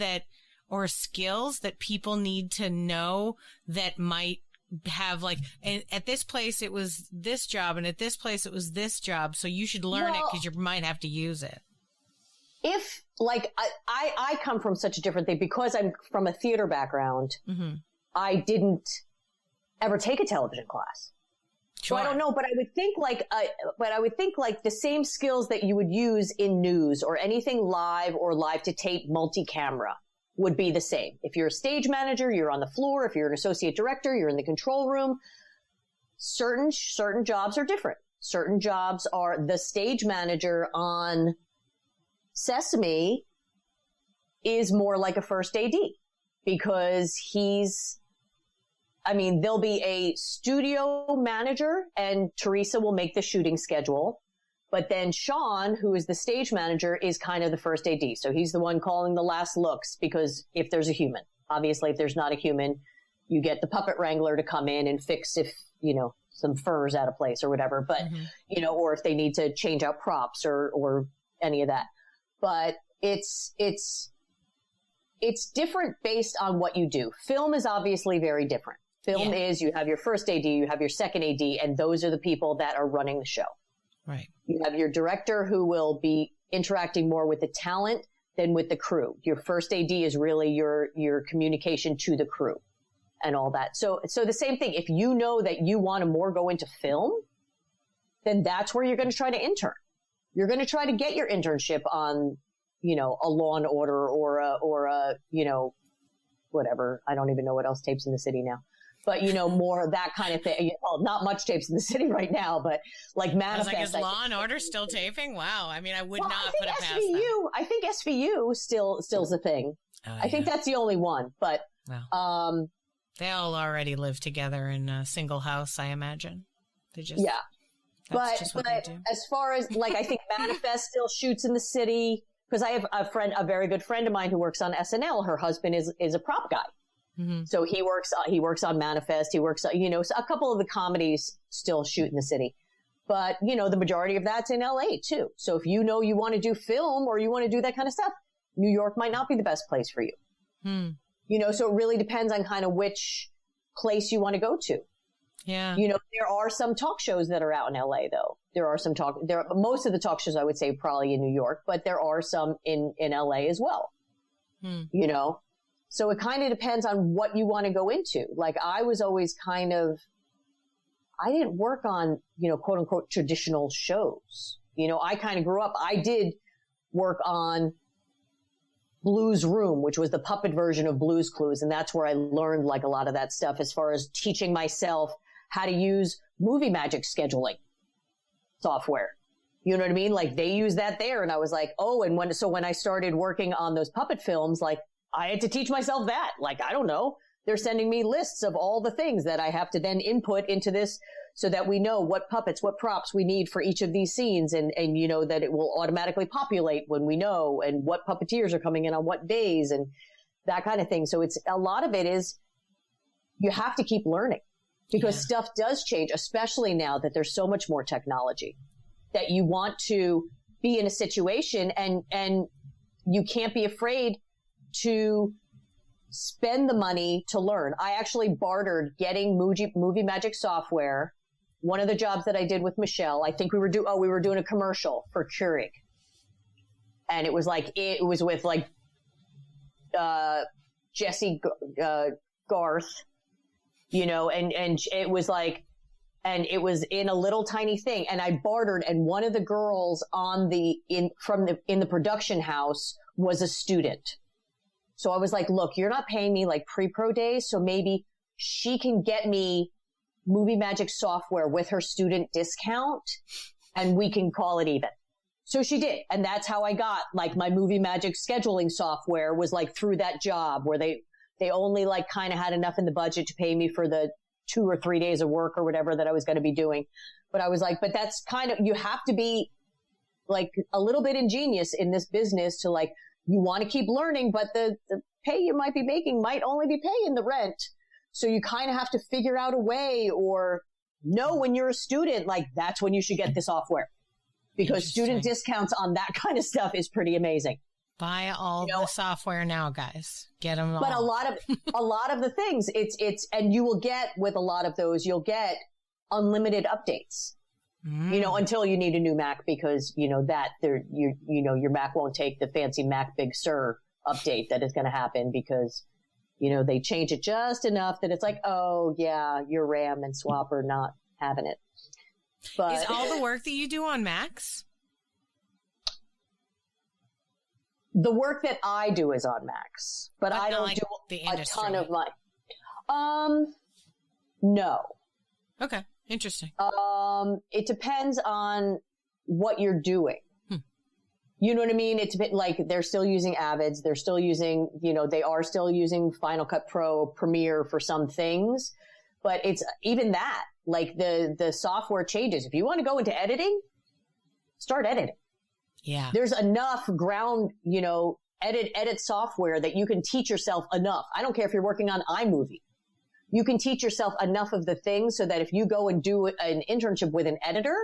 or skills that people need to know that might have like, at this place it was this job and at this place it was this job. So you should learn it because you might have to use it. If like, I come from such a different thing because I'm from a theater background. Mm-hmm. I didn't ever take a television class. Sure. So I don't know, but I would think like the same skills that you would use in news or anything live or live to tape multi-camera would be the same. If you're a stage manager, you're on the floor. If you're an associate director, you're in the control room. Certain jobs are different. Certain jobs are the stage manager on Sesame is more like a first AD because there'll be a studio manager and Teresa will make the shooting schedule. But then Sean, who is the stage manager, is kind of the first AD. So he's the one calling the last looks because if there's a human, obviously if there's not a human, you get the puppet wrangler to come in and fix if, some fur's out of place or whatever. But, or if they need to change out props or any of that. But it's different based on what you do. Film is obviously very different. Film is you have your first AD, you have your second AD, and those are the people that are running the show. Right. You have your director who will be interacting more with the talent than with the crew. Your first AD is really your communication to the crew and all that. So the same thing. If you know that you want to more go into film, then that's where you're going to try to intern. You're going to try to get your internship on, a Law and Order or a whatever. I don't even know what else tapes in the city now. But, more that kind of thing. Well, not much tapes in the city right now, but like Manifest. I was like, is Law and Order still taping? Wow. I mean, I would not put it past them. I think SVU still's a thing. I think that's the only one, but, they all already live together in a single house, I imagine. They just, but as far as like, I think Manifest still shoots in the city because I have a very good friend of mine who works on SNL. Her husband is a prop guy. Mm-hmm. So he works on Manifest. He works, so a couple of the comedies still shoot in the city, but the majority of that's in LA too. So if you want to do film or you want to do that kind of stuff, New York might not be the best place for you. So it really depends on kind of which place you want to go to. Yeah. There are some talk shows that are out in LA though. Most of the talk shows I would say probably in New York, but there are some in LA as well. So it kind of depends on what you want to go into. Like I was always I didn't work on, quote unquote traditional shows. I kind of grew up, I did work on Blues Room, which was the puppet version of Blues Clues. And that's where I learned like a lot of that stuff as far as teaching myself how to use movie magic scheduling software. You know what I mean? Like they use that there. And I was like, oh, and when I started working on those puppet films, like I had to teach myself that. Like, I don't know. They're sending me lists of all the things that I have to then input into this so that we know what puppets, what props we need for each of these scenes. And, you know, that it will automatically populate when we know, and what puppeteers are coming in on what days and that kind of thing. So it's a lot of it is you have to keep learning because stuff does change, especially now that there's so much more technology, that you want to be in a situation and you can't be afraid to spend the money to learn. I actually bartered getting movie magic software. One of the jobs that I did with Michelle, I think we were doing a commercial for Keurig. And it was with like, Jesse, Garth, you know, and it was like, and it was in a little tiny thing. And I bartered, and one of the girls in the production house was a student. So I was like, look, you're not paying me like pre-pro days. So maybe she can get me movie magic software with her student discount and we can call it even. So she did. And that's how I got like my movie magic scheduling software, was like through that job where they only like kind of had enough in the budget to pay me for the 2 or 3 days of work or whatever that I was going to be doing. But I was like, but that's kind of, you have to be like a little bit ingenious in this business to like, you want to keep learning, but the pay you might be making might only be paying the rent. So you kind of have to figure out a way, or know when you're a student, like that's when you should get the software, because student discounts on that kind of stuff is pretty amazing. Buy all the software now, guys. Get them all. But a lot of the things, and you will get with a lot of those, you'll get unlimited updates. You know, until you need a new Mac, because you know that your Mac won't take the fancy Mac Big Sur update that is going to happen, because you know they change it just enough that it's like, oh yeah, your RAM and swap are not having it. But is all the work that you do on Macs? The work that I do is on Macs, but I don't do a ton of my. No. Okay. Interesting. It depends on what you're doing. You know what I mean? It's a bit like they're still using Avids. They're still using, they are still using Final Cut Pro, Premiere for some things, but it's even that, like the software changes. If you want to go into editing, start editing. Yeah. There's enough ground, edit software that you can teach yourself enough. I don't care if you're working on iMovie. You can teach yourself enough of the things so that if you go and do an internship with an editor,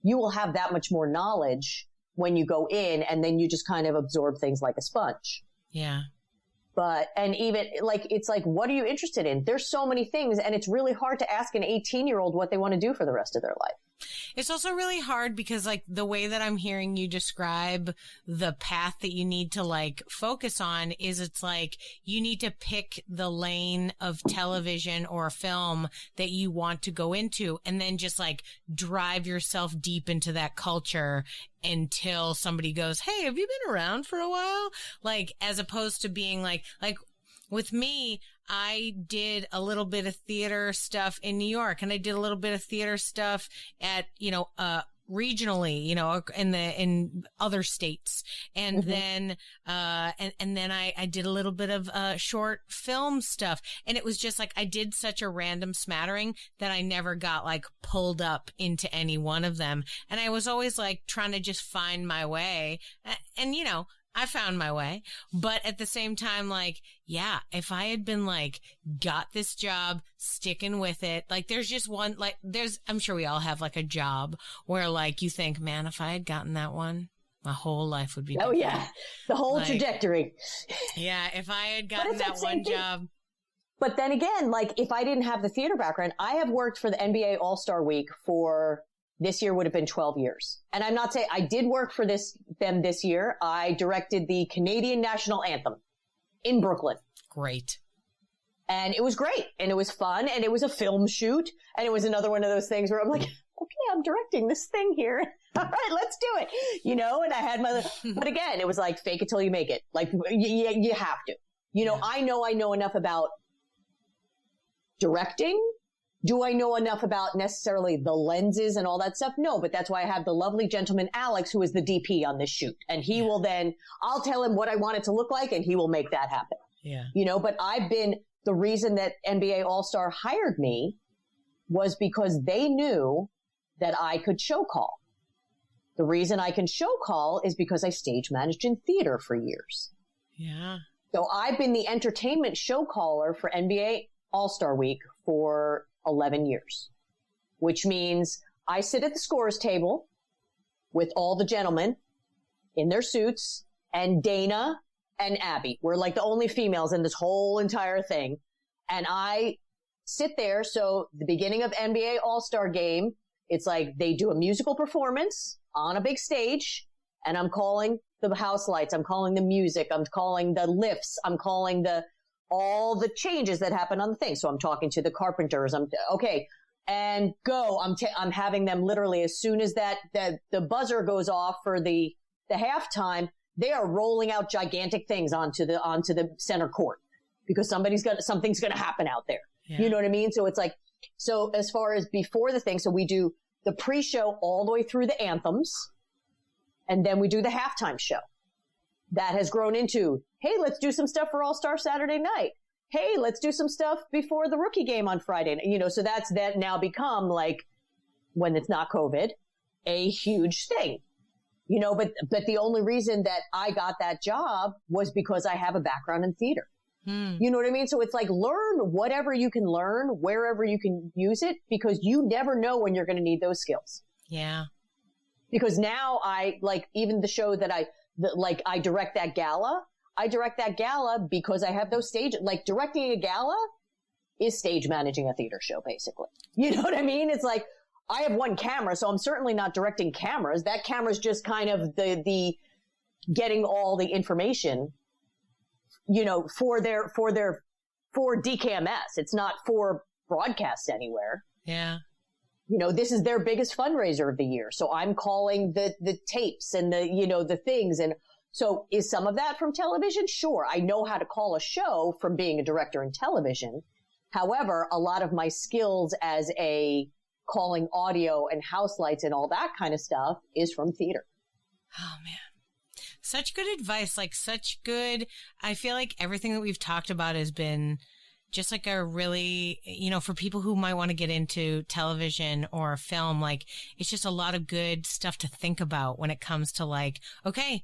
you will have that much more knowledge when you go in, and then you just kind of absorb things like a sponge. Yeah. And even like, it's like, what are you interested in? There's so many things, and it's really hard to ask an 18-year-old what they want to do for the rest of their life. It's also really hard because like the way that I'm hearing you describe the path that you need to like focus on is it's like you need to pick the lane of television or film that you want to go into, and then just like drive yourself deep into that culture until somebody goes, hey, have you been around for a while? Like, as opposed to being like with me, I did a little bit of theater stuff in New York, and I did a little bit of theater stuff at, regionally, in other states. And then, and then I did a little bit of, short film stuff. And it was just like, I did such a random smattering that I never got like pulled up into any one of them. And I was always like trying to just find my way. And I found my way, but at the same time, like, yeah, if I had been like, got this job, sticking with it, like there's just one, like I'm sure we all have like a job where like you think, man, if I had gotten that one, my whole life would be different. Oh yeah. The whole trajectory. Yeah. If I had gotten that one job. But then again, like if I didn't have the theater background, I have worked for the NBA All-Star Week for this year would have been 12 years. And I'm not saying I did work for them this year. I directed the Canadian National Anthem in Brooklyn. Great. And it was great. And it was fun. And it was a film shoot. And it was another one of those things where I'm like, okay, I'm directing this thing here. All right, let's do it. And I had but again, it was like fake it till you make it. Like you have to, I know enough about directing Do I know enough about necessarily the lenses and all that stuff? No, but that's why I have the lovely gentleman, Alex, who is the DP on this shoot. And he will then, I'll tell him what I want it to look like and he will make that happen. Yeah. You know, but the reason that NBA All-Star hired me was because they knew that I could show call. The reason I can show call is because I stage managed in theater for years. Yeah. So I've been the entertainment show caller for NBA All-Star Week for 11 years, which means I sit at the scorer's table with all the gentlemen in their suits and Dana and Abby. We're like the only females in this whole entire thing. And I sit there. So the beginning of NBA All-Star game, it's like they do a musical performance on a big stage and I'm calling the house lights. I'm calling the music. I'm calling the lifts. I'm calling all the changes that happen on the thing. So I'm talking to the carpenters. Okay. And go. I'm having them literally as soon as the buzzer goes off for the halftime, they are rolling out gigantic things onto the center court because something's going to happen out there. Yeah. You know what I mean? So it's like, so as far as before the thing, so we do the pre-show all the way through the anthems. And then we do the halftime show. That has grown into, hey, let's do some stuff for All-Star Saturday night. Hey, let's do some stuff before the rookie game on Friday. You know, so that now become like, when it's not COVID, a huge thing. You know, but the only reason that I got that job was because I have a background in theater. You know what I mean? So it's like, learn whatever you can learn, wherever you can use it, because you never know when you're going to need those skills. Yeah. Because now I like even the show that I direct that gala. I direct that gala because I have those stage, like directing a gala is stage managing a theater show, basically. You know what I mean? It's like, I have one camera, so I'm certainly not directing cameras. That camera's just kind of the getting all the information, you know, for DKMS. It's not for broadcast anywhere. Yeah. You know, this is their biggest fundraiser of the year. So I'm calling the tapes and the things. And so is some of that from television? Sure. I know how to call a show from being a director in television. However, a lot of my skills as a calling audio and house lights and all that kind of stuff is from theater. Oh man. Such good advice. I feel like everything that we've talked about has been just like a really, you know, for people who might want to get into television or film, like it's just a lot of good stuff to think about when it comes to like, okay,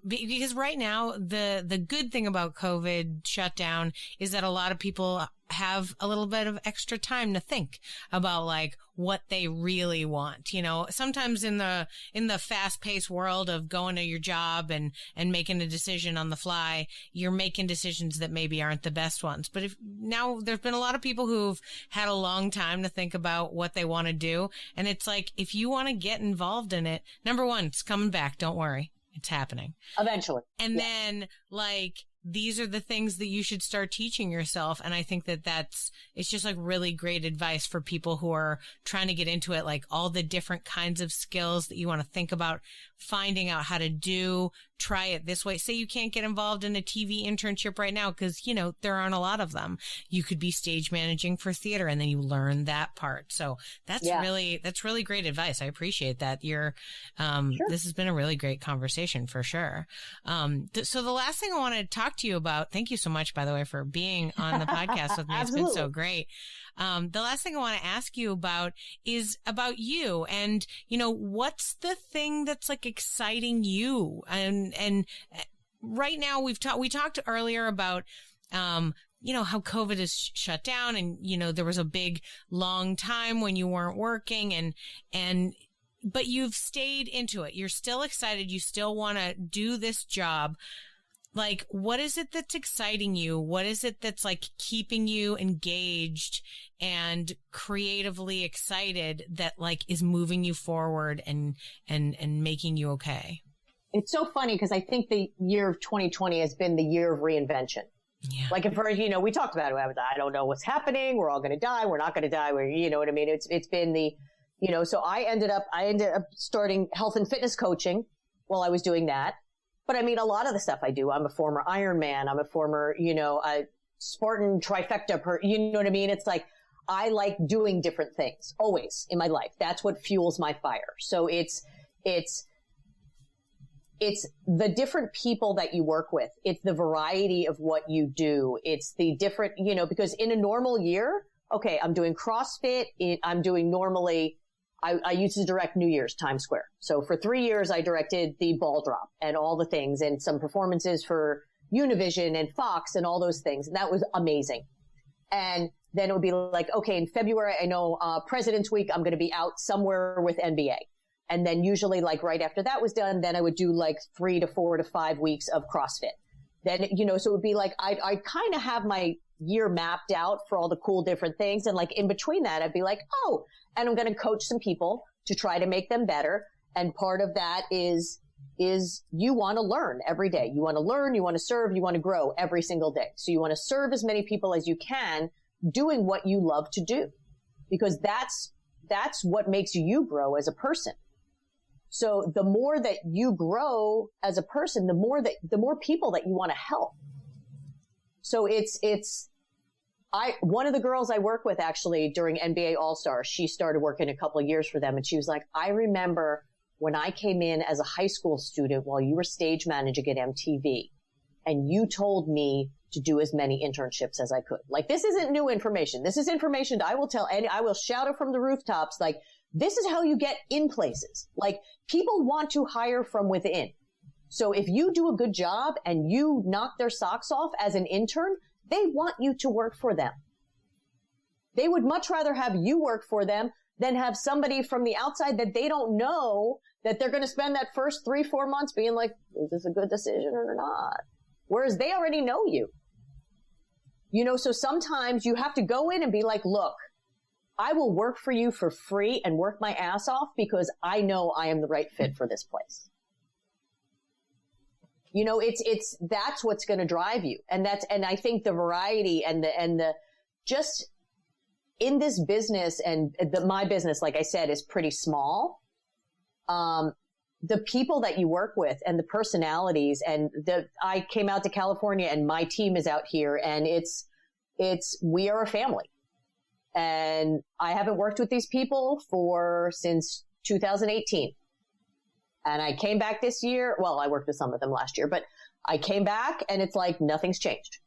because right now the good thing about COVID shutdown is that a lot of people have a little bit of extra time to think about like what they really want. You know, sometimes in the fast paced world of going to your job and making a decision on the fly, you're making decisions that maybe aren't the best ones. But now there's been a lot of people who've had a long time to think about what they want to do. And it's like, if you want to get involved in it, number one, it's coming back. Don't worry. It's happening. Eventually. And then like, these are the things that you should start teaching yourself. And I think it's just like really great advice for people who are trying to get into it, like all the different kinds of skills that you want to think about, finding out how to do, try it this way. Say you can't get involved in a TV internship right now because, you know, there aren't a lot of them. You could be stage managing for theater and then you learn that part. So that's really great advice. I appreciate that. Sure. This has been a really great conversation for sure. So the last thing I want to talk to you about, thank you so much, by the way, for being on the podcast with me. It's been so great. The last thing I want to ask you about is about you and, you know, what's the thing that's like exciting you? And right now we talked earlier about, you know, how COVID is shut down and, you know, there was a big long time when you weren't working but you've stayed into it. You're still excited. You still want to do this job. Like, what is it that's exciting you? What is it that's like keeping you engaged and creatively excited that like is moving you forward and making you okay? It's so funny because I think the year of 2020 has been the year of reinvention. Yeah. Like at first, you know, we talked about it. I don't know what's happening. We're all going to die. We're not going to die. You know what I mean? It's been you know, so I ended up starting health and fitness coaching while I was doing that. But I mean, a lot of the stuff I do, I'm a former Ironman. I'm a former, you know, Spartan trifecta you know what I mean? It's like, I like doing different things always in my life. That's what fuels my fire. So it's the different people that you work with. It's the variety of what you do. It's the different, because in a normal year, okay, I'm doing CrossFit. I'm doing normally, I used to direct New Year's Times Square. So for 3 years, I directed the ball drop and all the things and some performances for Univision and Fox and all those things. And that was amazing. And then it would be like, okay, in February, I know, President's Week, I'm going to be out somewhere with NBA. And then usually like right after that was done, then I would do like 3 to 4 to 5 weeks of CrossFit. Then, so it would be like, I kind of have my year mapped out for all the cool different things. And like in between that, I'd be like, oh, and I'm going to coach some people to try to make them better. And part of that is you want to learn every day. You want to learn, you want to serve, you want to grow every single day. So you want to serve as many people as you can doing what you love to do, because that's what makes you grow as a person. So the more that you grow as a person, the more people that you want to help. So one of the girls I work with actually during NBA All-Star, she started working a couple of years for them. And she was like, I remember when I came in as a high school student while you were stage managing at MTV, and you told me to do as many internships as I could. Like, this isn't new information. This is information that I will shout it from the rooftops. Like, this is how you get in places. Like, people want to hire from within. So if you do a good job and you knock their socks off as an intern, they want you to work for them. They would much rather have you work for them than have somebody from the outside that they don't know, that they're going to spend that first 3-4 months being like, is this a good decision or not? Whereas they already know you. So sometimes you have to go in and be like, look, I will work for you for free and work my ass off because I know I am the right fit for this place. That's what's going to drive you. And I think the variety and the just in this business and my business, like I said, is pretty small. The people that you work with and the personalities I came out to California and my team is out here, and we are a family. And I haven't worked with these people since 2018. And I came back this year. Well, I worked with some of them last year, but I came back and it's like nothing's changed.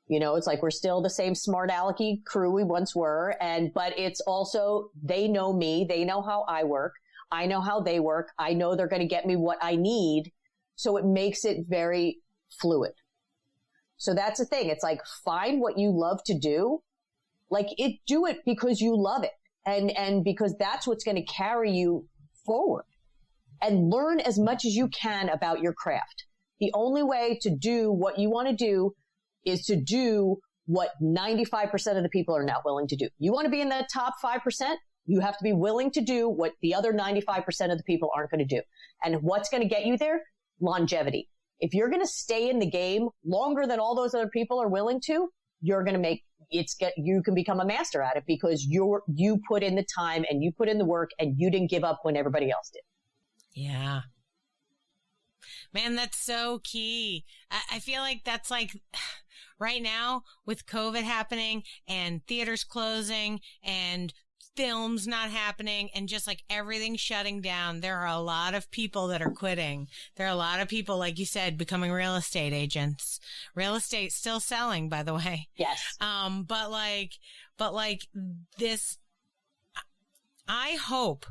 It's like we're still the same smart alecky crew we once were. But it's also, they know me. They know how I work. I know how they work. I know they're going to get me what I need. So it makes it very fluid. So that's the thing. It's like, find what you love to do. Like, do it because you love it. And because that's what's going to carry you forward. And learn as much as you can about your craft. The only way to do what you want to do is to do what 95% of the people are not willing to do. You want to be in the top 5%? You have to be willing to do what the other 95% of the people aren't going to do. And what's going to get you there? Longevity. If you're going to stay in the game longer than all those other people are willing to, you're going to you can become a master at it because you put in the time and you put in the work and you didn't give up when everybody else did. Yeah. Man, that's so key. I feel like that's like right now with COVID happening and theaters closing and films not happening and just like everything shutting down, there are a lot of people that are quitting. There are a lot of people, like you said, becoming real estate agents. Real estate still selling, by the way. Yes. But like this, I hope,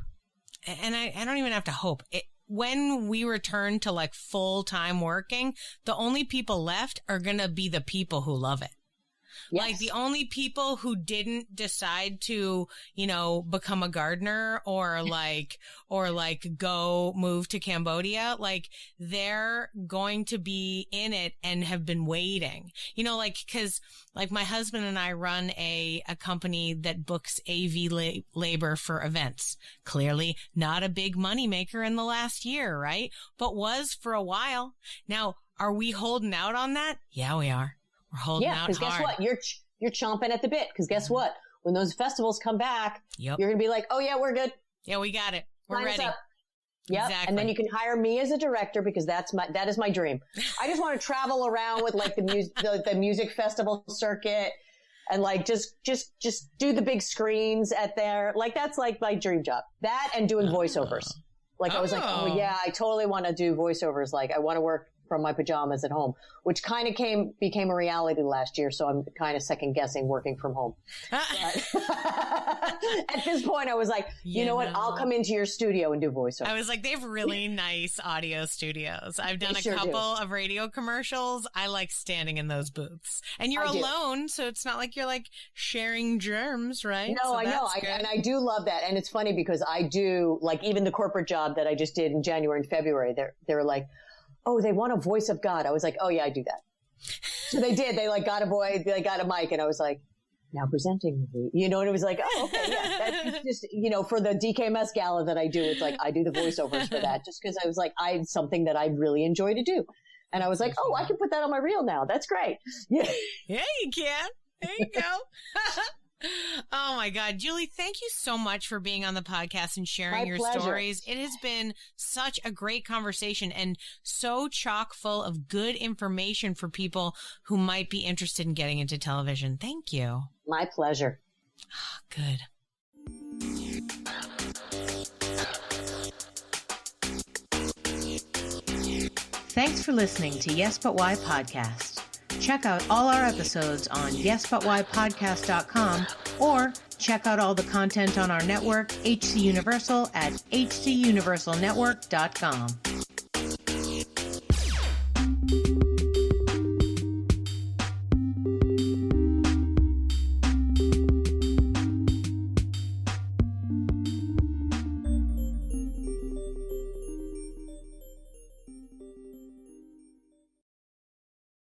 and I don't even have to hope it. When we return to like full-time working, the only people left are going to be the people who love it. Yes. Like the only people who didn't decide to, become a gardener or go move to Cambodia, like they're going to be in it and have been waiting, cause like my husband and I run a company that books AV labor for events. Clearly not a big money maker in the last year, right? But was for a while. Now, are we holding out on that? Yeah, we are. We're holding out hard. Yeah, because guess what? You're chomping at the bit. Because guess what? When those festivals come back, you're going to be like, oh yeah, we're good. Yeah, we got it. We're ready. Yep. Exactly. And then you can hire me as a director because that is my dream. I just want to travel around with like the music festival circuit, and like just do the big screens at there. Like that's like my dream job. That and doing voiceovers. Like I was like, oh yeah, I totally want to do voiceovers. Like I want to work from my pajamas at home, which kind of became a reality last year. So I'm kind of second guessing working from home. At this point, I was like, you know what? I'll come into your studio and do voiceovers. I was like, they have really nice audio studios. I've done a couple of radio commercials. I like standing in those booths. And you're alone, so it's not like you're like sharing germs, right? No, so I know. And I do love that. And it's funny because I do, like, even the corporate job that I just did in January and February, they're like, oh, they want a voice of God. I was like, oh yeah, I do that. So they did. They like got a mic, and I was like, now presenting, you know, and it was like, oh, okay, yeah. That's just, you know, for the DKMS gala that I do, it's like, I do the voiceovers for that just because I was like, it's something that I really enjoy to do. And I was like, oh, I can put that on my reel now. That's great. Yeah. Yeah, you can. There you go. Oh my God. Julie, thank you so much for being on the podcast and sharing your stories. It has been such a great conversation and so chock full of good information for people who might be interested in getting into television. Thank you. My pleasure. Good. Thanks for listening to Yes But Why Podcast. Check out all our episodes on yesbutwhypodcast.com or check out all the content on our network, HC Universal, at hcuniversalnetwork.com.